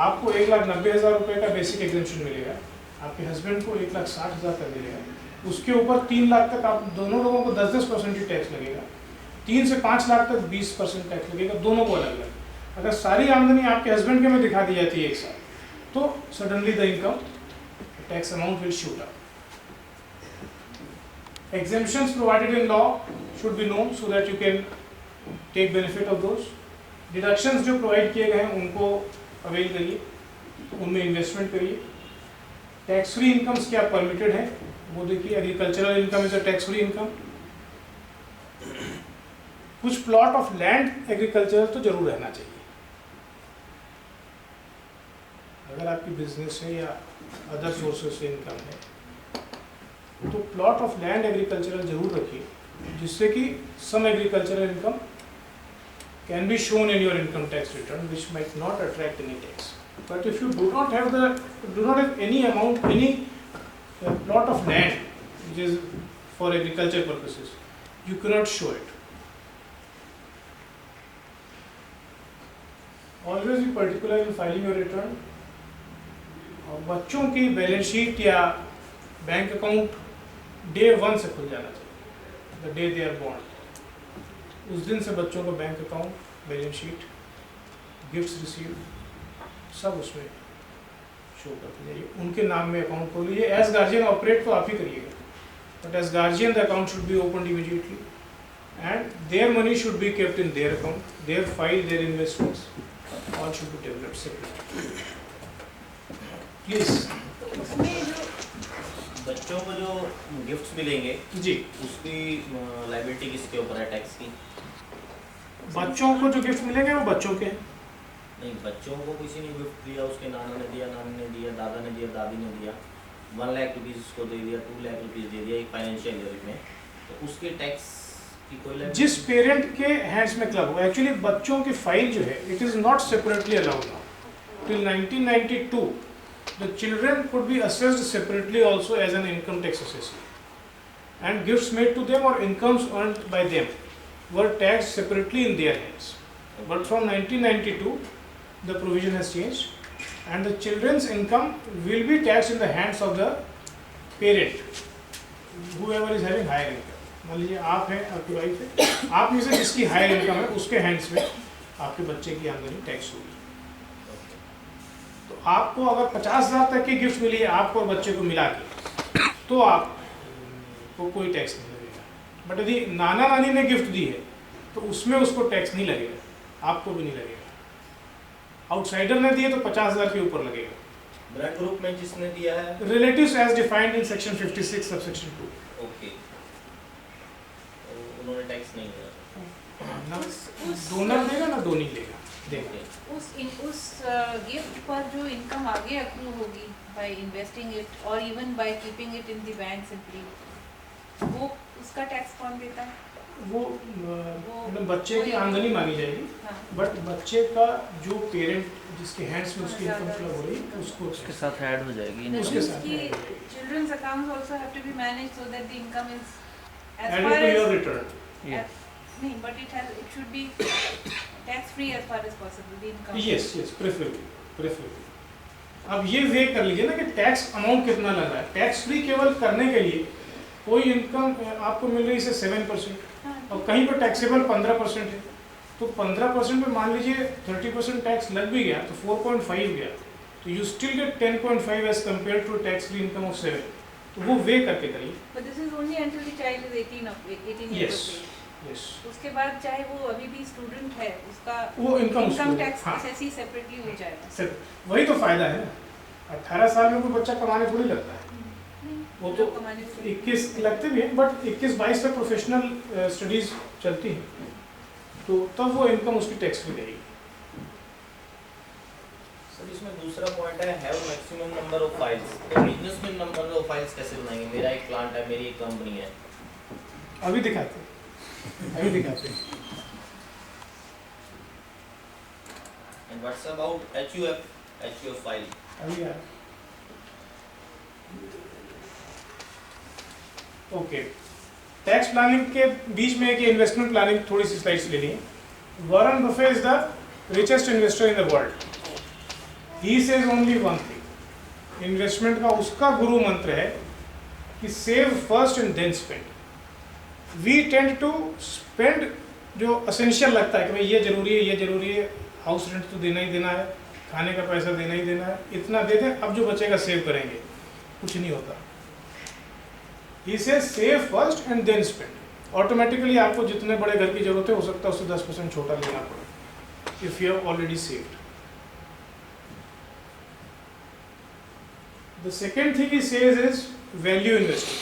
आपको 1,90,000 रुपये का बेसिक एग्जेम्पशन मिलेगा, आपके हस्बैंड को 1,60,000 का मिलेगा, उसके ऊपर 3 लाख तक आप दोनों लोगों को 10% ही टैक्स लगेगा, 3 से 5 लाख तक 20% टैक्स लगेगा, दोनों को अलग अलग। अगर सारी आमदनी आपके हस्बैंड के में दिखा दी जाती है एक साथ, तो suddenly the income tax amount will shoot up. Exemptions provided in law should be known so that you can take benefit of those. Deductions जो प्रोवाइड किए गए हैं उनको अवेल करिए, उनमें इन्वेस्टमेंट करिए। टैक्स फ्री इनकम्स क्या परमिटेड है वो देखिए। Agricultural income is a tax free income. कुछ प्लॉट ऑफ लैंड एग्रीकल्चरल तो जरूर रहना चाहिए। अगर आपकी बिजनेस है या अदर सोर्सेज से इनकम है तो प्लॉट ऑफ लैंड एग्रीकल्चरल जरूर रखिए, जिससे कि some agricultural income can be shown in your income tax return which might not attract any tax. But if you do not have any amount, any plot of land which is for agriculture purposes, you cannot show it. Always be particular in filing your return. और बच्चों की balance sheet या bank account day 1 से खुल जाना चाहिए, the day they are born. उस दिन से बच्चों को bank account, balance sheet, gifts receive सब उसमें शो करते जाइए। उनके नाम में अकाउंट खोलिए। एज गार्जियन ऑपरेट तो आप ही करिएगा, but as guardian the account should be open immediately and their money should be kept in their account, their file, their investments all should be developed separately. Please. उसमें जो बच्चों को जो gifts मिलेंगे जी, उसकी लाइबिलिटी किसके ऊपर है टैक्स की? बच्चों को जो गिफ्ट मिलेंगे वो बच्चों के हैं। नहीं, बच्चों को किसी ने गिफ्ट दिया, उसके नाना ने दिया, नानी ने दिया, दादा ने दिया, दादी ने दिया, 1 लाख रुपीज़ उसको दे दिया, 2 लाख रुपीज़ दे दिया एक फाइनेंशियल ईयर में, तो उसके टैक्स की कोई liability? जिस पेरेंट के हैंड्स में क्लब हो, एक्चुअली बच्चों की फाइल जो है it is not separately allowed now. Till 1992 the children could be assessed separately also as an income tax assessment, and gifts made to them or incomes earned by them were taxed separately in their hands. But from 1992 the provision has changed and the children's income will be taxed in the hands of the parent, whoever is having higher income. मान लीजिए आप हैं, आपकी wife है, आप में से जिसकी हायर इनकम है उसके हैंड्स में आपके बच्चे की आमदनी टैक्स होगी। तो आपको अगर 50,000 तक की गिफ्ट मिली है आपको और बच्चे को मिला के, तो आपको कोई टैक्स नहीं लगेगा। बट यदि नाना नानी ने गिफ्ट दी है तो उसमें उसको टैक्स नहीं लगेगा, आपको भी नहीं लगेगा। आउटसाइडर ने दिए तो 50,000 के ऊपर लगेगा। ब्लड ग्रुप में जिसने दिया है, relatives as defined in section 56 subsection 2। Okay, तो उन्होंने टैक्स नहीं दिया। ना डोनर देगा ना डोनी लेगा, देगा। उस गिफ्ट पर जो इनकम आगे अक्रू होगी बाय इन्वेस्टिंग इट और even by keeping it in the bank simply, वो उसका टैक्स कौन देता है? वो मतलब बच्चे की आमदनी मानी जाएगी, हाँ। बट बच्चे का जो पेरेंट जिसके हैंड्स में उसकी इनकम फ्लो हो रही है उसको उसके साथ ऐड हो जाएगी। उसके साथ childrens accounts also have to be managed so that the income is as added far to your as return. नहीं, but it should be tax free as far as possible the income. Yes yes, preferably. अब ये वे कर लीजिए ना कि tax amount कितना लगा है। टैक्स फ्री केवल करने के लिए कोई इनकम आपको मिल रही है 7% और कहीं पर टैक्सेबल 15% है, तो 15% पे मान लीजिए 30% टैक्स लग भी गया तो 4.5 गया, तो you still get 10.5 as compare to tax free income of 7। तो वो वे करके करिए। But this is only until the child is 18 yes years of age। Yes, उसके बाद चाहे वो अभी भी स्टूडेंट है, उसका वो इनकम टैक्स हाँ ऐसे ही सेपरेटली हो जाएगा। सर वही तो फायदा है ना। 18 साल में कोई बच्चा कमाने थोड़ी लगता है, वो तो 21 लगते भी हैं, बट 21-22 तक प्रोफेशनल स्टडीज चलती हैं, तो तब वो इनकम उसकी टैक्स फ्री रहेगी। सर इसमें दूसरा पॉइंट है have maximum number of files. तो बिजनेस में नंबर ऑफ फाइल्स कैसे बनाएंगे? मेरा एक प्लांट है, मेरी एक कंपनी है। अभी दिखाते हैं। And what's about HUF file? अभी यार ओके, टैक्स प्लानिंग के बीच में एक इन्वेस्टमेंट प्लानिंग थोड़ी सी स्लाइड्स ले ली। Warren Buffett is the richest investor in the world. He says only one thing. Investment का उसका गुरु मंत्र है कि save first and then spend. We tend to spend जो असेंशियल लगता है कि भाई ये जरूरी है, ये जरूरी है, हाउस रेंट तो देना ही देना है, खाने का पैसा देना ही देना है, इतना दे दें, अब जो बचेगा सेव करेंगे. कुछ नहीं होता. He says save first and then spend. Automatically आपको जितने बड़े घर की जरूरत है हो सकता है उससे 10% छोटा लेना पड़े if you have already saved. The second thing he says is value investing.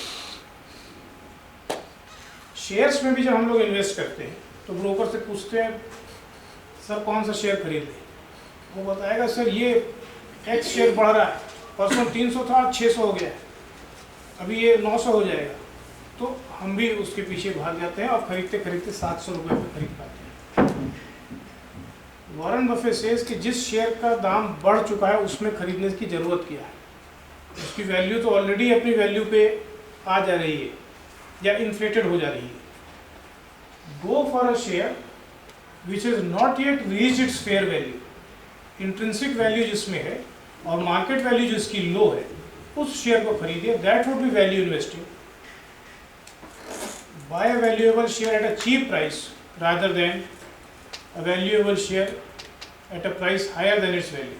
Shares में भी जब हम लोग इन्वेस्ट करते हैं तो ब्रोकर से पूछते हैं सर कौन सा शेयर खरीद लें. वो बताएगा सर ये एक्स शेयर बढ़ रहा है, परसों 300 था 600 हो गया है, अभी ये 900 हो जाएगा. तो हम भी उसके पीछे भाग जाते हैं और खरीदते खरीदते 700 रुपये में खरीद पाते हैं. वॉरेन बफे सेज कि जिस शेयर का दाम बढ़ चुका है उसमें खरीदने की ज़रूरत क्या है, उसकी वैल्यू तो ऑलरेडी अपनी वैल्यू पे आ जा रही है या इन्फ्लेटेड हो जा रही है. Go for a share which is not yet reach its fair value. Intrinsic value जिसमें है और मार्केट वैल्यू जिसकी लो है उस शेयर को खरीदिए. That would be value investing. Buy a valuable share at a cheap price rather than a valuable share at a price higher than its value.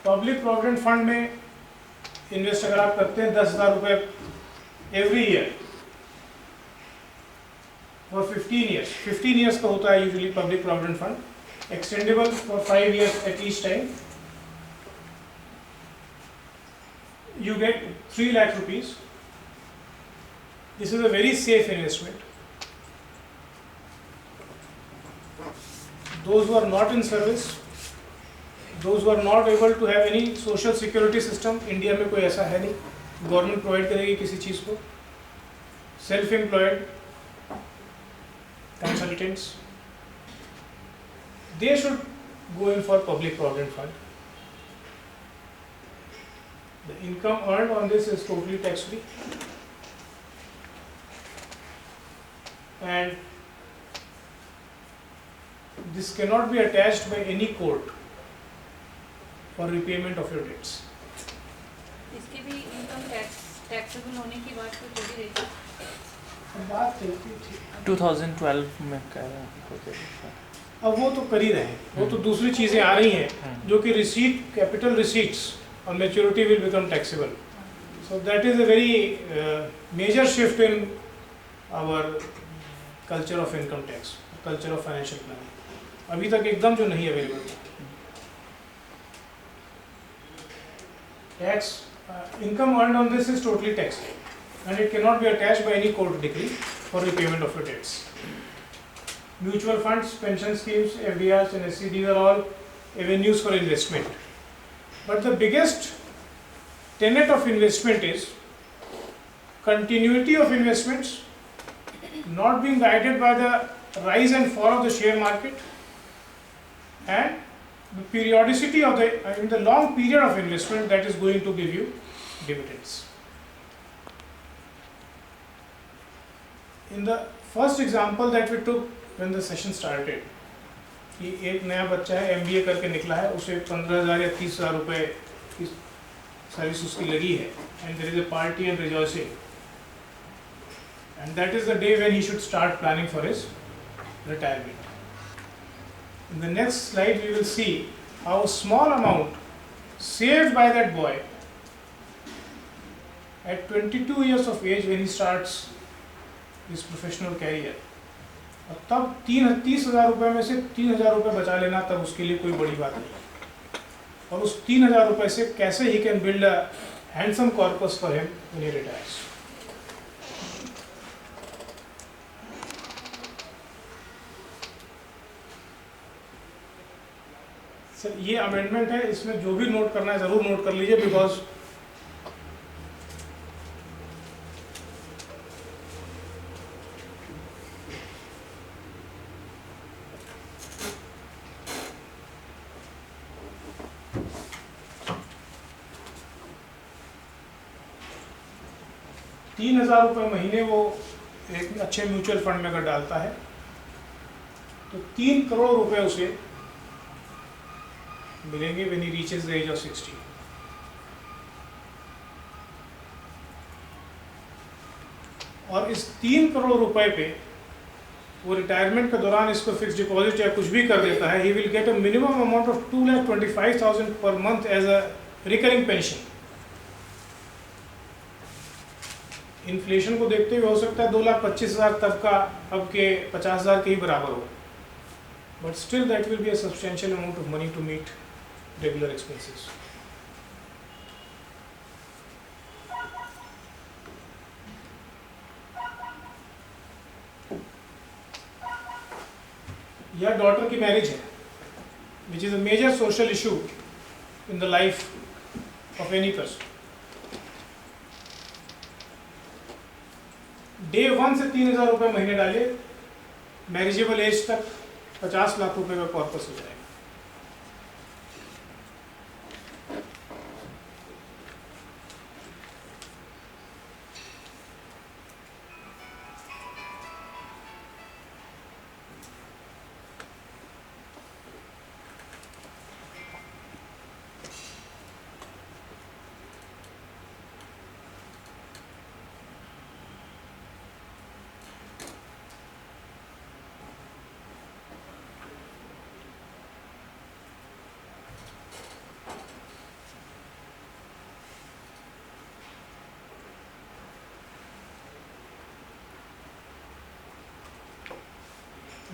Public provident fund में invest अगर आप करते हैं 10,000 रुपये every year for 15 years. 15 years का होता है usually public provident fund, extendable for 5 years at each time. You get 3 lakh rupees. This is a very safe investment. Those who are not in service, those who are not able to have any social security system, India में कोई ऐसा है नहीं, government provide करेगी किसी चीज़ को. Self employed consultants, they should go in for public provident fund. The income earned on this is totally tax free, and this cannot be attached by any court for repayment of your debts. इसके भी income taxable होने की बात तो चली रही थी. बात चलती थी 2012 में कह रहे हैं. अब वो तो कर ही रहे हैं, वो तो दूसरी चीज़ें आ रही हैं जो कि receipt, capital receipts on maturity will become taxable. So that is a very major shift in our culture of income tax, culture of financial planning. अभी तक एकदम जो नहीं अवेलेबल था. Tax income earned on this is totally taxable and it cannot be attached by any court decree for repayment of your debts. Mutual funds, pension schemes, FDRs and SCDs are all avenues for investment. But the biggest tenet of investment is continuity of investments, not being guided by the rise and fall of the share market, and the periodicity of the long period of investment that is going to give you dividends. In the first example that we took when the session started, कि एक नया बच्चा है MBA करके निकला है, उसे 15,000 या 30,000 रुपये की सर्विस उसकी लगी है, and there is a party and rejoicing, and that is the day when he should start planning for his retirement. In the next slide we will see how a small amount saved by that boy at 22 years of age when he starts his professional career, और तब 30,000 रुपये में से 3,000 रुपये बचा लेना तब उसके लिए कोई बड़ी बात नहीं. और उस 3,000 रुपये से कैसे he can build a handsome corpus for him when he retires. Sir ये अमेंडमेंट है, इसमें जो भी नोट करना है ज़रूर नोट कर लीजिए, बिकॉज 3,000 रुपये महीने वो एक अच्छे म्यूचुअल फंड में अगर डालता है तो 3 करोड़ रुपए उसे मिलेंगे when he reaches the age of 60। और इस 3 करोड़ रुपए पे वो रिटायरमेंट के दौरान इसको फिक्स डिपॉजिट या कुछ भी कर देता है, he will get a minimum amount of 2,25,000 per month as a recurring pension. Inflation को देखते हुए हो सकता है 2,25,000 तब का अब के 50,000 के ही बराबर हो, but still that will be a substantial amount of money to meet regular expenses. या डॉटर की मैरिज है, which is a major social issue in the life of any person. Day 1 से 3,000 रुपये महीने डाले, मैरिजेबल एज तक 50 लाख रुपए का कॉर्पस हो जाएगा।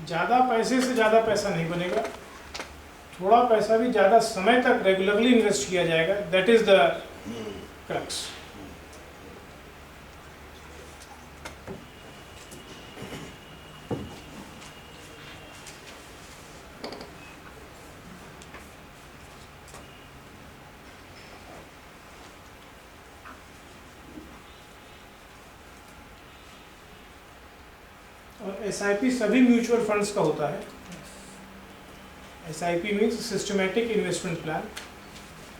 ज़्यादा पैसे से ज़्यादा पैसा नहीं बनेगा, थोड़ा पैसा भी ज़्यादा समय तक रेगुलरली इन्वेस्ट किया जाएगा, दैट इज़ द क्रक्स। और एसआईपी सभी म्यूचुअल फंड्स का होता है। SIP means systematic investment plan,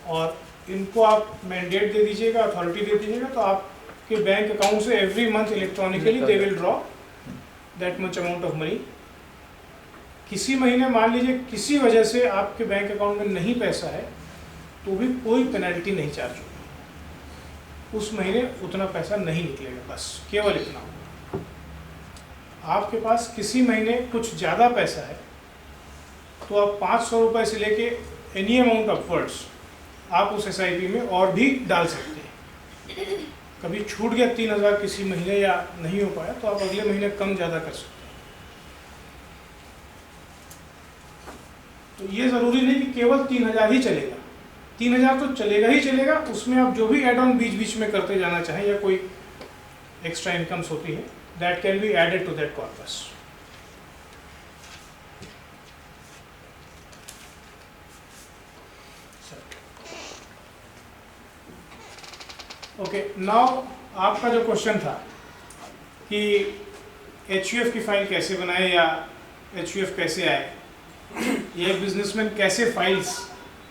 और इनको आप मैंडेट दे दीजिएगा, अथॉरिटी दे दीजिएगा, तो आपके बैंक अकाउंट से every month electronically they will draw that much amount of money. किसी महीने मान लीजिए किसी वजह से आपके बैंक अकाउंट में नहीं पैसा है तो भी कोई पेनल्टी नहीं चार्ज होगी, उस महीने उतना पैसा नहीं निकलेगा, बस केवल इतना। आपके पास किसी महीने कुछ ज़्यादा पैसा है तो आप 500 रुपये से लेके एनी अमाउंट अपवर्ड्स आप उस एसआईपी में और भी डाल सकते हैं। कभी छूट गया 3,000 किसी महीने या नहीं हो पाया तो आप अगले महीने कम ज़्यादा कर सकते हैं। तो ये ज़रूरी नहीं कि केवल 3,000 ही चलेगा, 3,000 तो चलेगा ही चलेगा, उसमें आप जो भी एड ऑन बीच बीच में करते जाना चाहें या कोई एक्स्ट्रा इनकम्स होती है that can be added to that corpus. Okay, now आपका जो क्वेश्चन था कि HUF की फाइल कैसे बनाए या HUF कैसे आए, ये एक बिजनेसमैन कैसे फाइल्स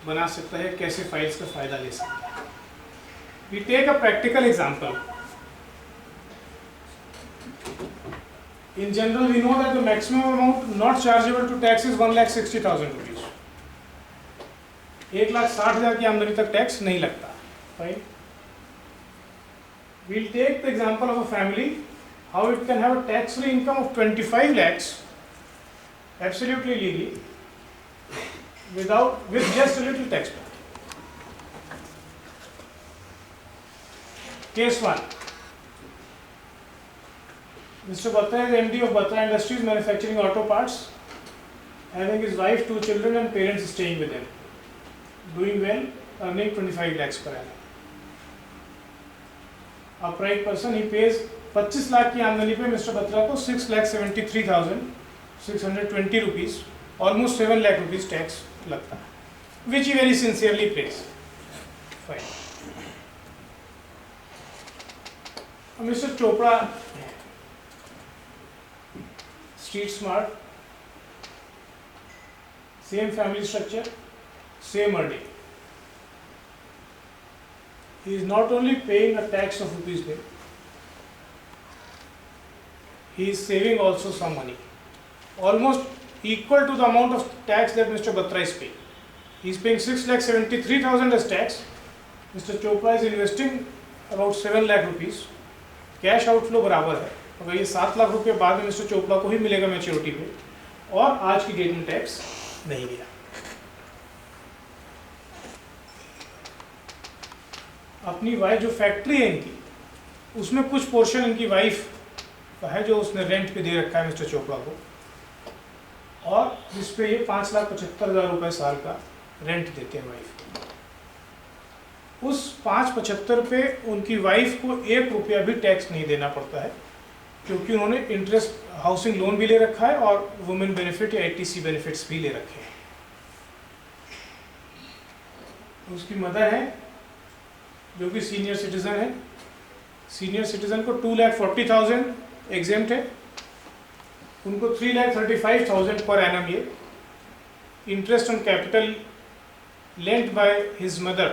बना सकता है, कैसे फाइल्स का फायदा ले सकता है। We take a practical example. In general, we know that the maximum amount not chargeable to tax is 1,60,000 rupees. 1,60,000 की आमदनी तक टैक्स नहीं लगता। Fine. We'll take the example of a family, how it can have a tax-free income of 25 lakhs, absolutely legally, with just a little tax plan. Case 1. Mr. Batra is MD of Batra Industries manufacturing auto parts, having his wife, 2 children and parents staying with him. Doing well, earning 25 lakhs per annum. Upright person, he pays 25 lakh की आमदनी पे mister Batra को 6,73,620 rupees, almost 7 lakh rupees tax लगता है, which he very sincerely pays. Fine. Mister Chopra street smart, same family structure, same earning. He is not only paying a tax of ₹10, he is saving also some money, almost equal to the amount of tax that Mr. Batra is paying. He is paying 6,73,000 as tax. Mr. Chopra is investing about 7 lakh rupees. Cash outflow बराबर है, अगर ये 7 लाख रुपये बाद में mister Chopra को ही मिलेगा maturity पे, और आज की डेट में टैक्स नहीं गया. अपनी वाइफ जो फैक्ट्री है इनकी, उसमें कुछ पोर्शन इनकी वाइफ का है जो उसने रेंट पे दे रखा है मिस्टर चोपड़ा को, और जिस पे ये 5,75,000 रुपये साल का रेंट देते हैं वाइफ को. उस 5,75,000 पे उनकी वाइफ को 1 रुपया भी टैक्स नहीं देना पड़ता है, क्योंकि उन्होंने इंटरेस्ट हाउसिंग लोन भी ले रखा है और वुमेन बेनिफिट या ATC बेनिफिट्स भी ले रखे हैं. उसकी मदर है जो कि सीनियर सिटीजन है. सीनियर सिटीजन को 2,40,000 एग्जेम्प्ट है, उनको 3,35,000 पर एनम ये interest on capital lent by his mother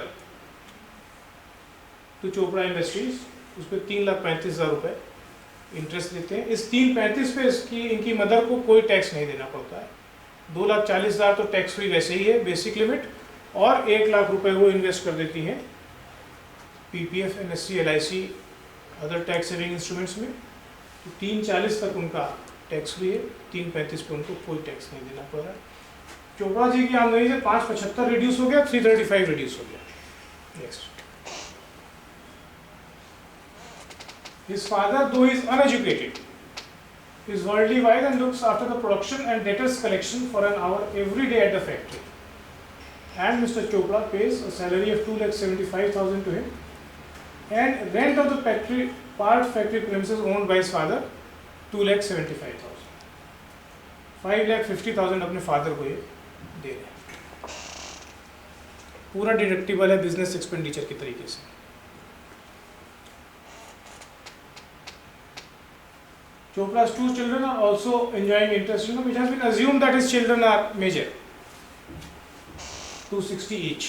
to Chopra Industries, उस पर 3,35,000 रुपये इंटरेस्ट देते हैं. इस 3,35,000 पे इनकी मदर को कोई टैक्स नहीं देना पड़ता है. 2,40,000 तो टैक्स फ्री वैसे ही है बेसिक लिमिट, और 1 लाख रुपए वो इन्वेस्ट कर देती हैं PPF, NSC, LIC, other tax saving instruments में. तो 3,40,000 तक उनका टैक्स फ्री है, 3,35,000 पे उनको कोई टैक्स नहीं देना पड़ रहा है. चोपड़ा जी की आमदनी से 5,75,000 रिड्यूस हो गया, 335 रिड्यूस हो गया. Next. His father, though he is uneducated, is worldly wise and looks after the production and debtors collection for an hour every day at the factory. And Mr. Chopra pays a salary of 2,75,000 to him, and rent of the factory premises owned by his father 2,75,000. 5,50,000 अपने father को ये दे रहे हैं. पूरा deductible है business expenditure की तरीके से. Chopra's 2 children are also enjoying interest income. It has been assumed that his children are major, 260 each.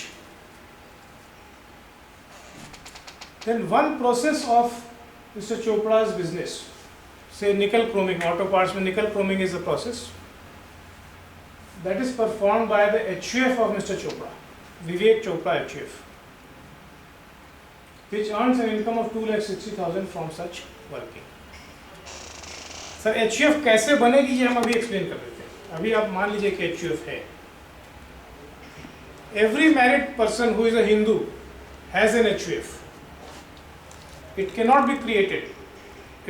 Then one process of Mr. Chopra's business, say nickel chroming, auto parts में nickel chroming is the process that is performed by the HUF of Mr. Chopra, Vivek Chopra HUF, which earns an income of 2,60,000 from such working. Sir HUF कैसे बनेगी ये हम अभी explain कर देते हैं. अभी आप मान लीजिए कि HUF है. Every married person who is a Hindu has an HUF. It cannot be created.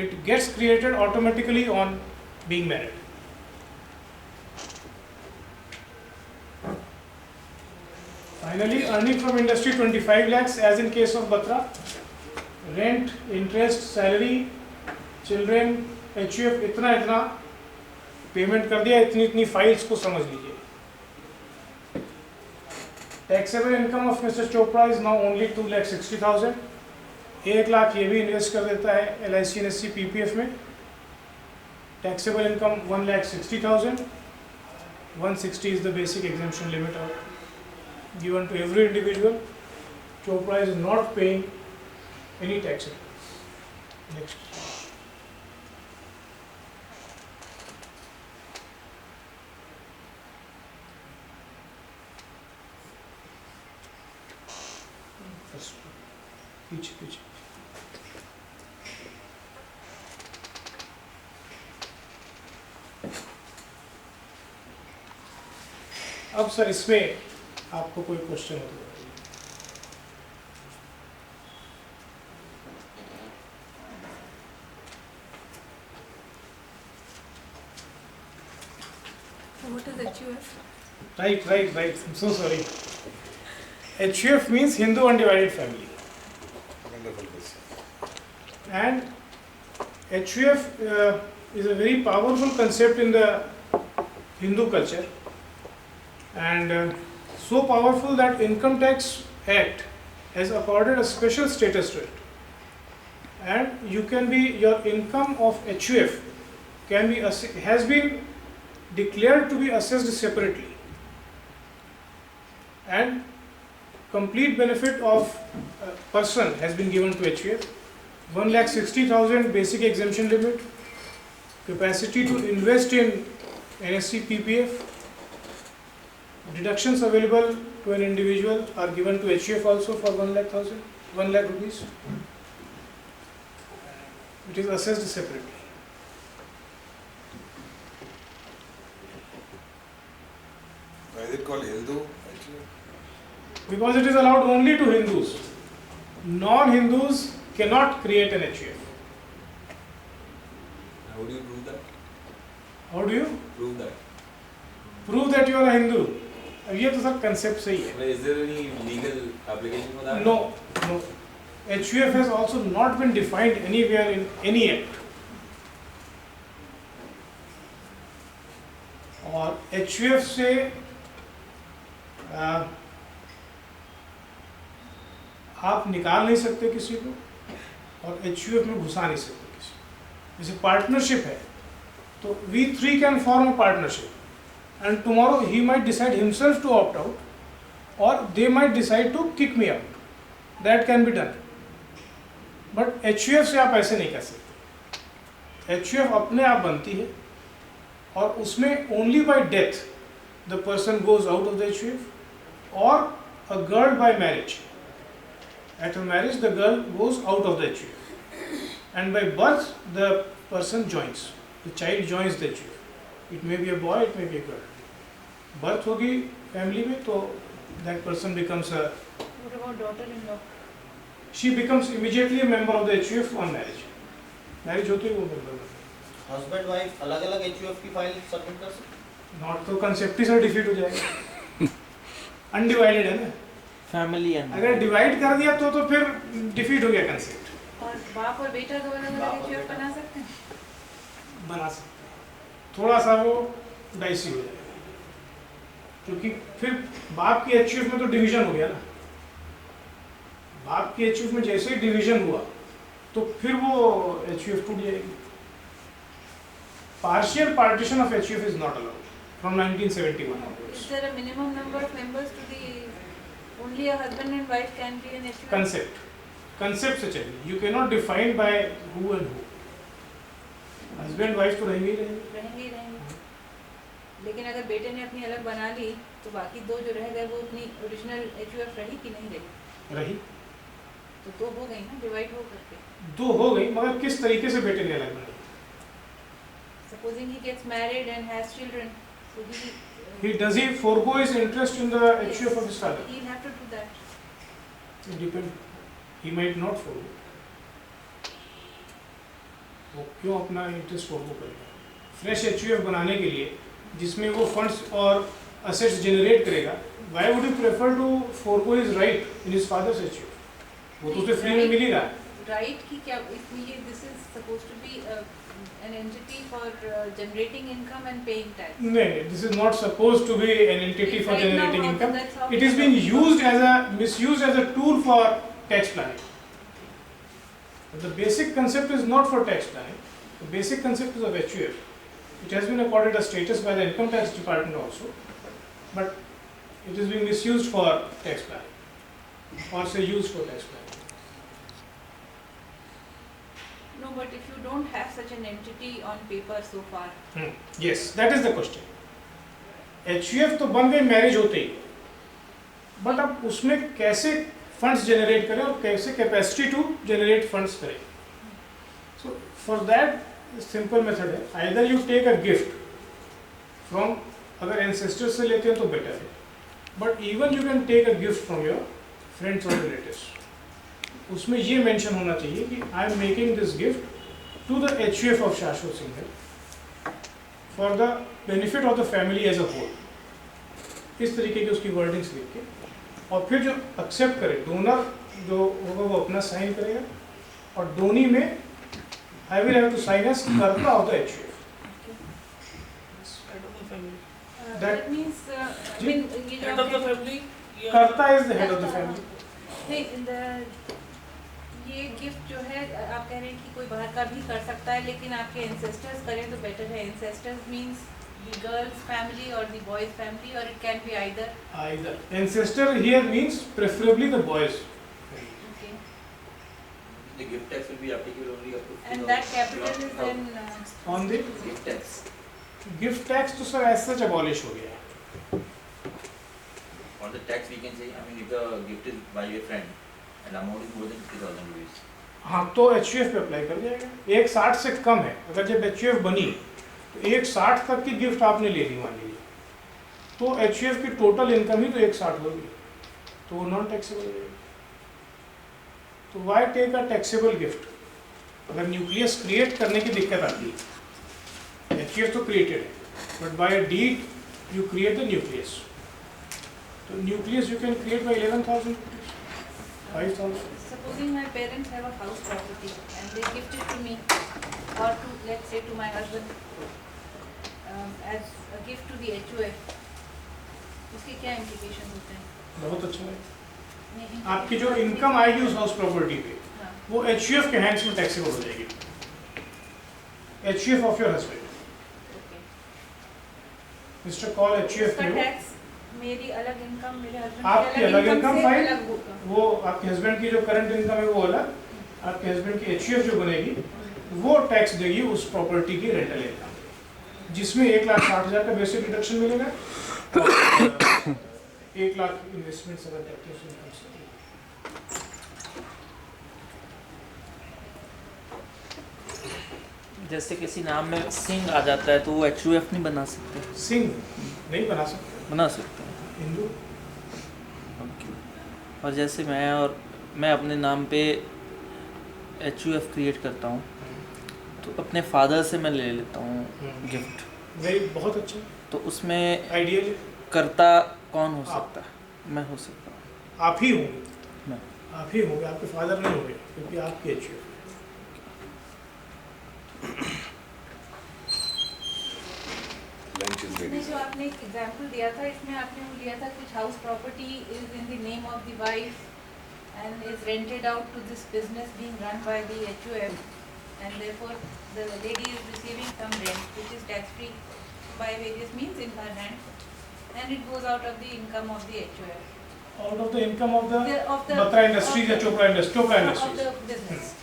It gets created automatically on being married. Finally, earning from industry 25 lakhs as in case of Batra. Rent, interest, salary, children, HUF इतना इतना payment कर दिया, इतनी इतनी files को समझ लीजिए. Taxable income of mister Chopra is now only 2,60,000. 1 lakh ये भी इन्वेस्ट कर देता है LIC, NSC, PPF में. Taxable income 1,60,000. 160 is the basic exemption limit given to every individual. Chopra is not paying any tax. Next. पीछे अब सर इसमें आपको कोई क्वेश्चन हो तो what is HUF? Right. I'm so sorry. HUF means Hindu Undivided Family. And HUF is a very powerful concept in the Hindu culture, and so powerful that Income Tax Act has accorded a special status to it. And you can be, your income of HUF can be, has been declared to be assessed separately, and complete benefit of a person has been given to HUF. 1,60,000 basic exemption limit, capacity to invest in NSC PPF. Deductions available to an individual are given to HUF also for 1 lakh rupees. It is assessed separately. Why is it called Hindu? Because it is allowed only to Hindus. Non-Hindus cannot create an HUF. How do you prove that? How do you Prove that. prove that you are a Hindu? अब ये तो सब concept सही है. I mean, is there any legal application for that? No, no. HUF has also not been defined anywhere in any act. और HUF से आप निकाल नहीं सकते किसी को और HUF में घुसा नहीं सकते किसी को. जैसे पार्टनरशिप है तो we three can form a partnership and tomorrow he might decide himself to opt out or they might decide to kick me out. That can be done. But HUF से आप ऐसे नहीं कर सकते. HUF अपने आप बनती है और उसमें only by death the person goes out of the HUF or a girl by marriage. At a marriage the girl goes out of the HUF and by birth the person joins. The child joins the HUF. It may be a boy, it may be a girl. Birth होगी family में तो that person becomes a. What about daughter-in-law? She becomes immediately a member of the HUF on marriage. Marriage होते ही वो member बनती है. Husband wife अलग अलग HUF की फाइल सबमिट कर सकते Not तो concept ही सर defeat हो जाएगा. Undivided है ना. फैमिली एंड अगर divide कर दिया तो फिर defeat हो गया concept. और बाप और बेटा दो अलग अलग HUF बना सकते हैं? बना सकते हैं. थोड़ा सा वो डाइसी हो जाएगा. क्योंकि फिर बाप की HUF में तो डिवीजन हो गया ना. बाप की HUF में जैसे ही डिवीजन हुआ तो फिर वो HUF टूट जाएगी. Partial partition of HUF is not allowed from 1971 onwards. Is there a minimum number of members to the? Only a husband and wife can be an HUF. Concept से चलिए. You cannot define by who and who. Husband wife तो रहेंगे ही रहेंगे. रहेंगे. लेकिन अगर बेटे ने अपनी अलग बना ली तो बाकी दो जो रह गए वो अपनी ओरिजिनल HUF रही कि नहीं रही? रही. तो दो हो गई ना, डिवाइड हो करके. दो हो गई मगर किस तरीके से बेटे ने अलग बनाई? Supposing he gets married and has children, so Does he forego his interest in the HUF of his father? he'll have to do that. It depends. He might not forego. वो क्यों अपना इंटरेस्ट फोरगो करेगा? Fresh HUF बनाने के लिए जिसमें वो funds और असेट्स जनरेट करेगा, why would he prefer to forego his right in his father's HUF? वो तो उसे फ्री में मिल ही रहा है. Right की क्या इसलिए this is supposed to be an entity for generating income and paying tax. नहीं, this is not supposed to be an entity for Right now, generating how- income. that's how It we is being know. misused as a tool for tax planning. But the basic concept is not for tax planning. The basic concept is of HUF. It has been accorded a status by the income tax department also, but it is being misused for tax planning, or say used for tax planning. No, but if you don't have such an entity on paper so far, Yes, that is the question. HUF तो बन गई marriage होते ही, but अब उसमें कैसे funds generate करें और कैसे कैपेसिटी टू जनरेट फंड्स करें. So for that simple method है, either you take a gift from, अगर एंसेस्टर से लेते हैं तो बेटर है, but even you can take a gift from your friends और रिलेटिव्स. उसमें ये मेंशन होना चाहिए कि I am making this gift to the HUF of Shashwat Singh for the benefit of the family as a whole. इस तरीके की उसकी वर्डिंग्स लिख के और फिर जो एक्सेप्ट करे डोनर जो होगा वो अपना साइन करेगा और डोनी में I will have to sign as karta of the HUF. Head of the family. that means I mean ये जो Head of the आपने- family. या- कर्ता is the head of the family. नहीं, ये गिफ्ट जो है आप कह रहे हैं कि कोई बाहर का भी कर सकता है, लेकिन आपके एंसेस्टर्स करें तो बेटर है. Ancestors means the girls family और द बॉयज फैमिली, और it can be either. Either ancestor here means preferably the boys. Okay. The gift tax will be applicable only up to And that capital is then On the gift tax. gift tax तो sir ऐसा सच abolish हो गया है. On the tax we can say, I mean, if the gift is by a friend and amount is more than 50,000 rupees. हाँ तो HUF पे apply कर जाएगा. 160 से कम है. अगर जब HUF बनी तो 160 तक की गिफ्ट आपने ले ली मान लीजिए, तो HUF की टोटल इनकम ही तो 160 होगी, तो वो नॉन टैक्सेबल हो जाएगी. तो why take a taxable gift? अगर न्यूक्लियस क्रिएट करने की दिक्कत आती है, HUF तो क्रिएटेड है, but by deed you create the nucleus. तो nucleus you can create by 11,000 rupees, 5,000. supposing my parents have a house property and they gift it to me or to, let's say, to my husband as a gift to the HUF, उसके क्या implications होते हैं? बहुत अच्छा है. नहीं, आपकी जो इनकम आएगी उस हाउस प्रॉपर्टी पे, हाँ, वो HUF के हैंड्स में टैक्सेबल हो जाएगी. HUF of your husband, okay. Mister call HUF उसका में हो, टैक्स मेरी अलग इनकम, मेरे हस्बैंड आपकी अलग इनकम से फाइल, अलग होगा. वो आपके हस्बैंड की जो करंट इनकम है वो अलग, आपके हस्बैंड की HUF जो बनेगी वो टैक्स देगी उस प्रॉपर्टी की रेंटल इनकम, जिसमें 1,60,000 का बेसिक डिडक्शन मिलेगा, 1,00,000 इन्वेस्टमेंट्स अगर करते हैं उसमें इनकम से. जैसे किसी नाम में सिंह आ जाता है तो वो HUF नहीं बना सकते? सिंह नहीं बना सकते, बना सकते हैं. हिंदू. और जैसे मैं अपने नाम पे HUF क्रिएट करता हूँ तो अपने फादर से मैं ले लेता हूँ गिफ्ट, वेरी बहुत अच्छा तो उसमें आइडियल. कर्ता कौन हो सकता है? मैं हो सकता हूँ. आप ही होंगे, मैं आप ही होंगे, आपके फादर नहीं होंगे, क्योंकि आपके HUF. लंच इज इसमें जो आपने एक एग्जांपल दिया था, इसमें आपने वो लिया था कुछ house property is in the name of the wife and is rented out to this business being run by the HUF, and therefore the lady is receiving some rent which is tax free by various means in her hand, and it goes out of the income of the HUF. Out of the income of the of the Batra Industries या Chopra Industries, Chopra of Industries. the business.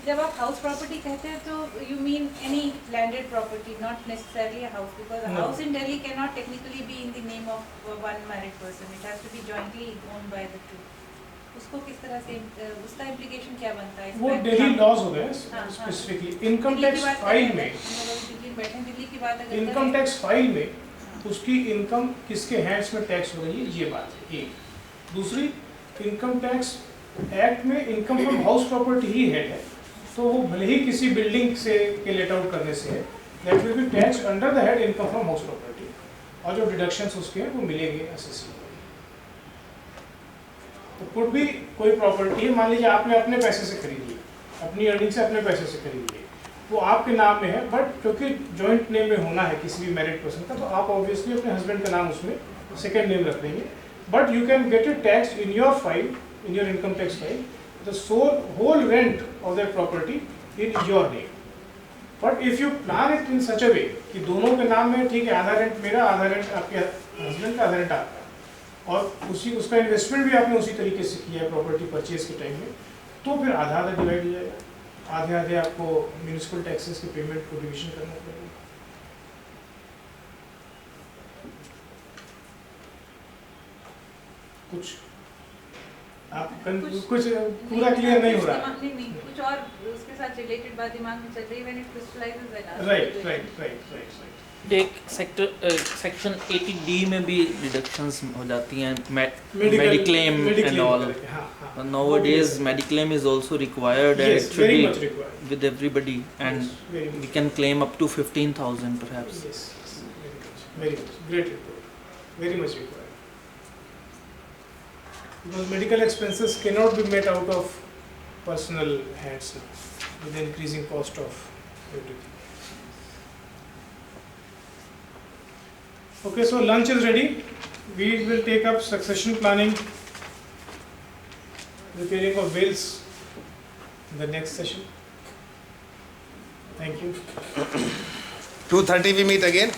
जब आप house property कहते हैं तो you mean any landed property, not necessarily a house, because a house in Delhi can not technically be in the name of one married person, it has to be jointly owned by the two. उसको किस तरह से उसका implication क्या बनता है? वो Delhi laws हो गए हाँ, स्पेसिफिकली. इनकम टैक्स फाइल में, दिल्ली की बात अगर इनकम टैक्स फाइल में उसकी इनकम किसके हैंड्स में टैक्स हो रही है, ये बात है एक. दूसरी, इनकम टैक्स एक्ट में income from house property he head है, तो वो भले ही किसी बिल्डिंग से के लेट आउट करने से है, that will B tax under the head income from house property, और जो डिडक्शंस उसके हैं वो मिलेंगे एसएससी. तो कुड भी कोई प्रॉपर्टी है, मान लीजिए आपने अपने पैसे से खरीदी, अपनी अर्निंग से अपने पैसे से खरीदी, वो आपके नाम में है, बट क्योंकि जॉइंट नेम में होना है किसी भी मैरिड पर्सन का, तो आप ऑब्वियसली अपने हस्बैंड का नाम उसमें सेकेंड नेम रख देंगे, but you can get it tax in your file, in your income tax file, the whole rent of that property in your name. But if you plan it in such a way कि दोनों के नाम में, ठीक है, आधा rent मेरा, आधा रेंट आपके हस्बैंड का, आधा रेंट आपका, और उसका इन्वेस्टमेंट भी आपने उसी तरीके से किया है प्रॉपर्टी परचेज के टाइम में, तो फिर आधा आधा डिवाइड हो जाएगा. आधे आधे आपको म्यूनिसिपल टैक्सेस की पेमेंट को डिविजन करना पड़ेगा. कुछ आप कुछ पूरा क्लियर नहीं हो रहा. नहीं, कुछ और उसके साथ रिलेटेड बात दिमाग में चल रही है. When it crystallises then right. एक सेक्शन 80D में भी डिडक्शंस हो जाती हैं, mediclaim and all. Nowadays mediclaim is also required, and Yes, it should very be much required. with everybody, and Yes, very much. we can claim up to 15,000 perhaps. Yes, very much. Great report. Very much required. Because medical expenses cannot be met out of personal hands now, with the increasing cost of everything. Okay, so lunch is ready. We will take up succession planning, repairing of wills in the next session. Thank you. 2:30 we meet again.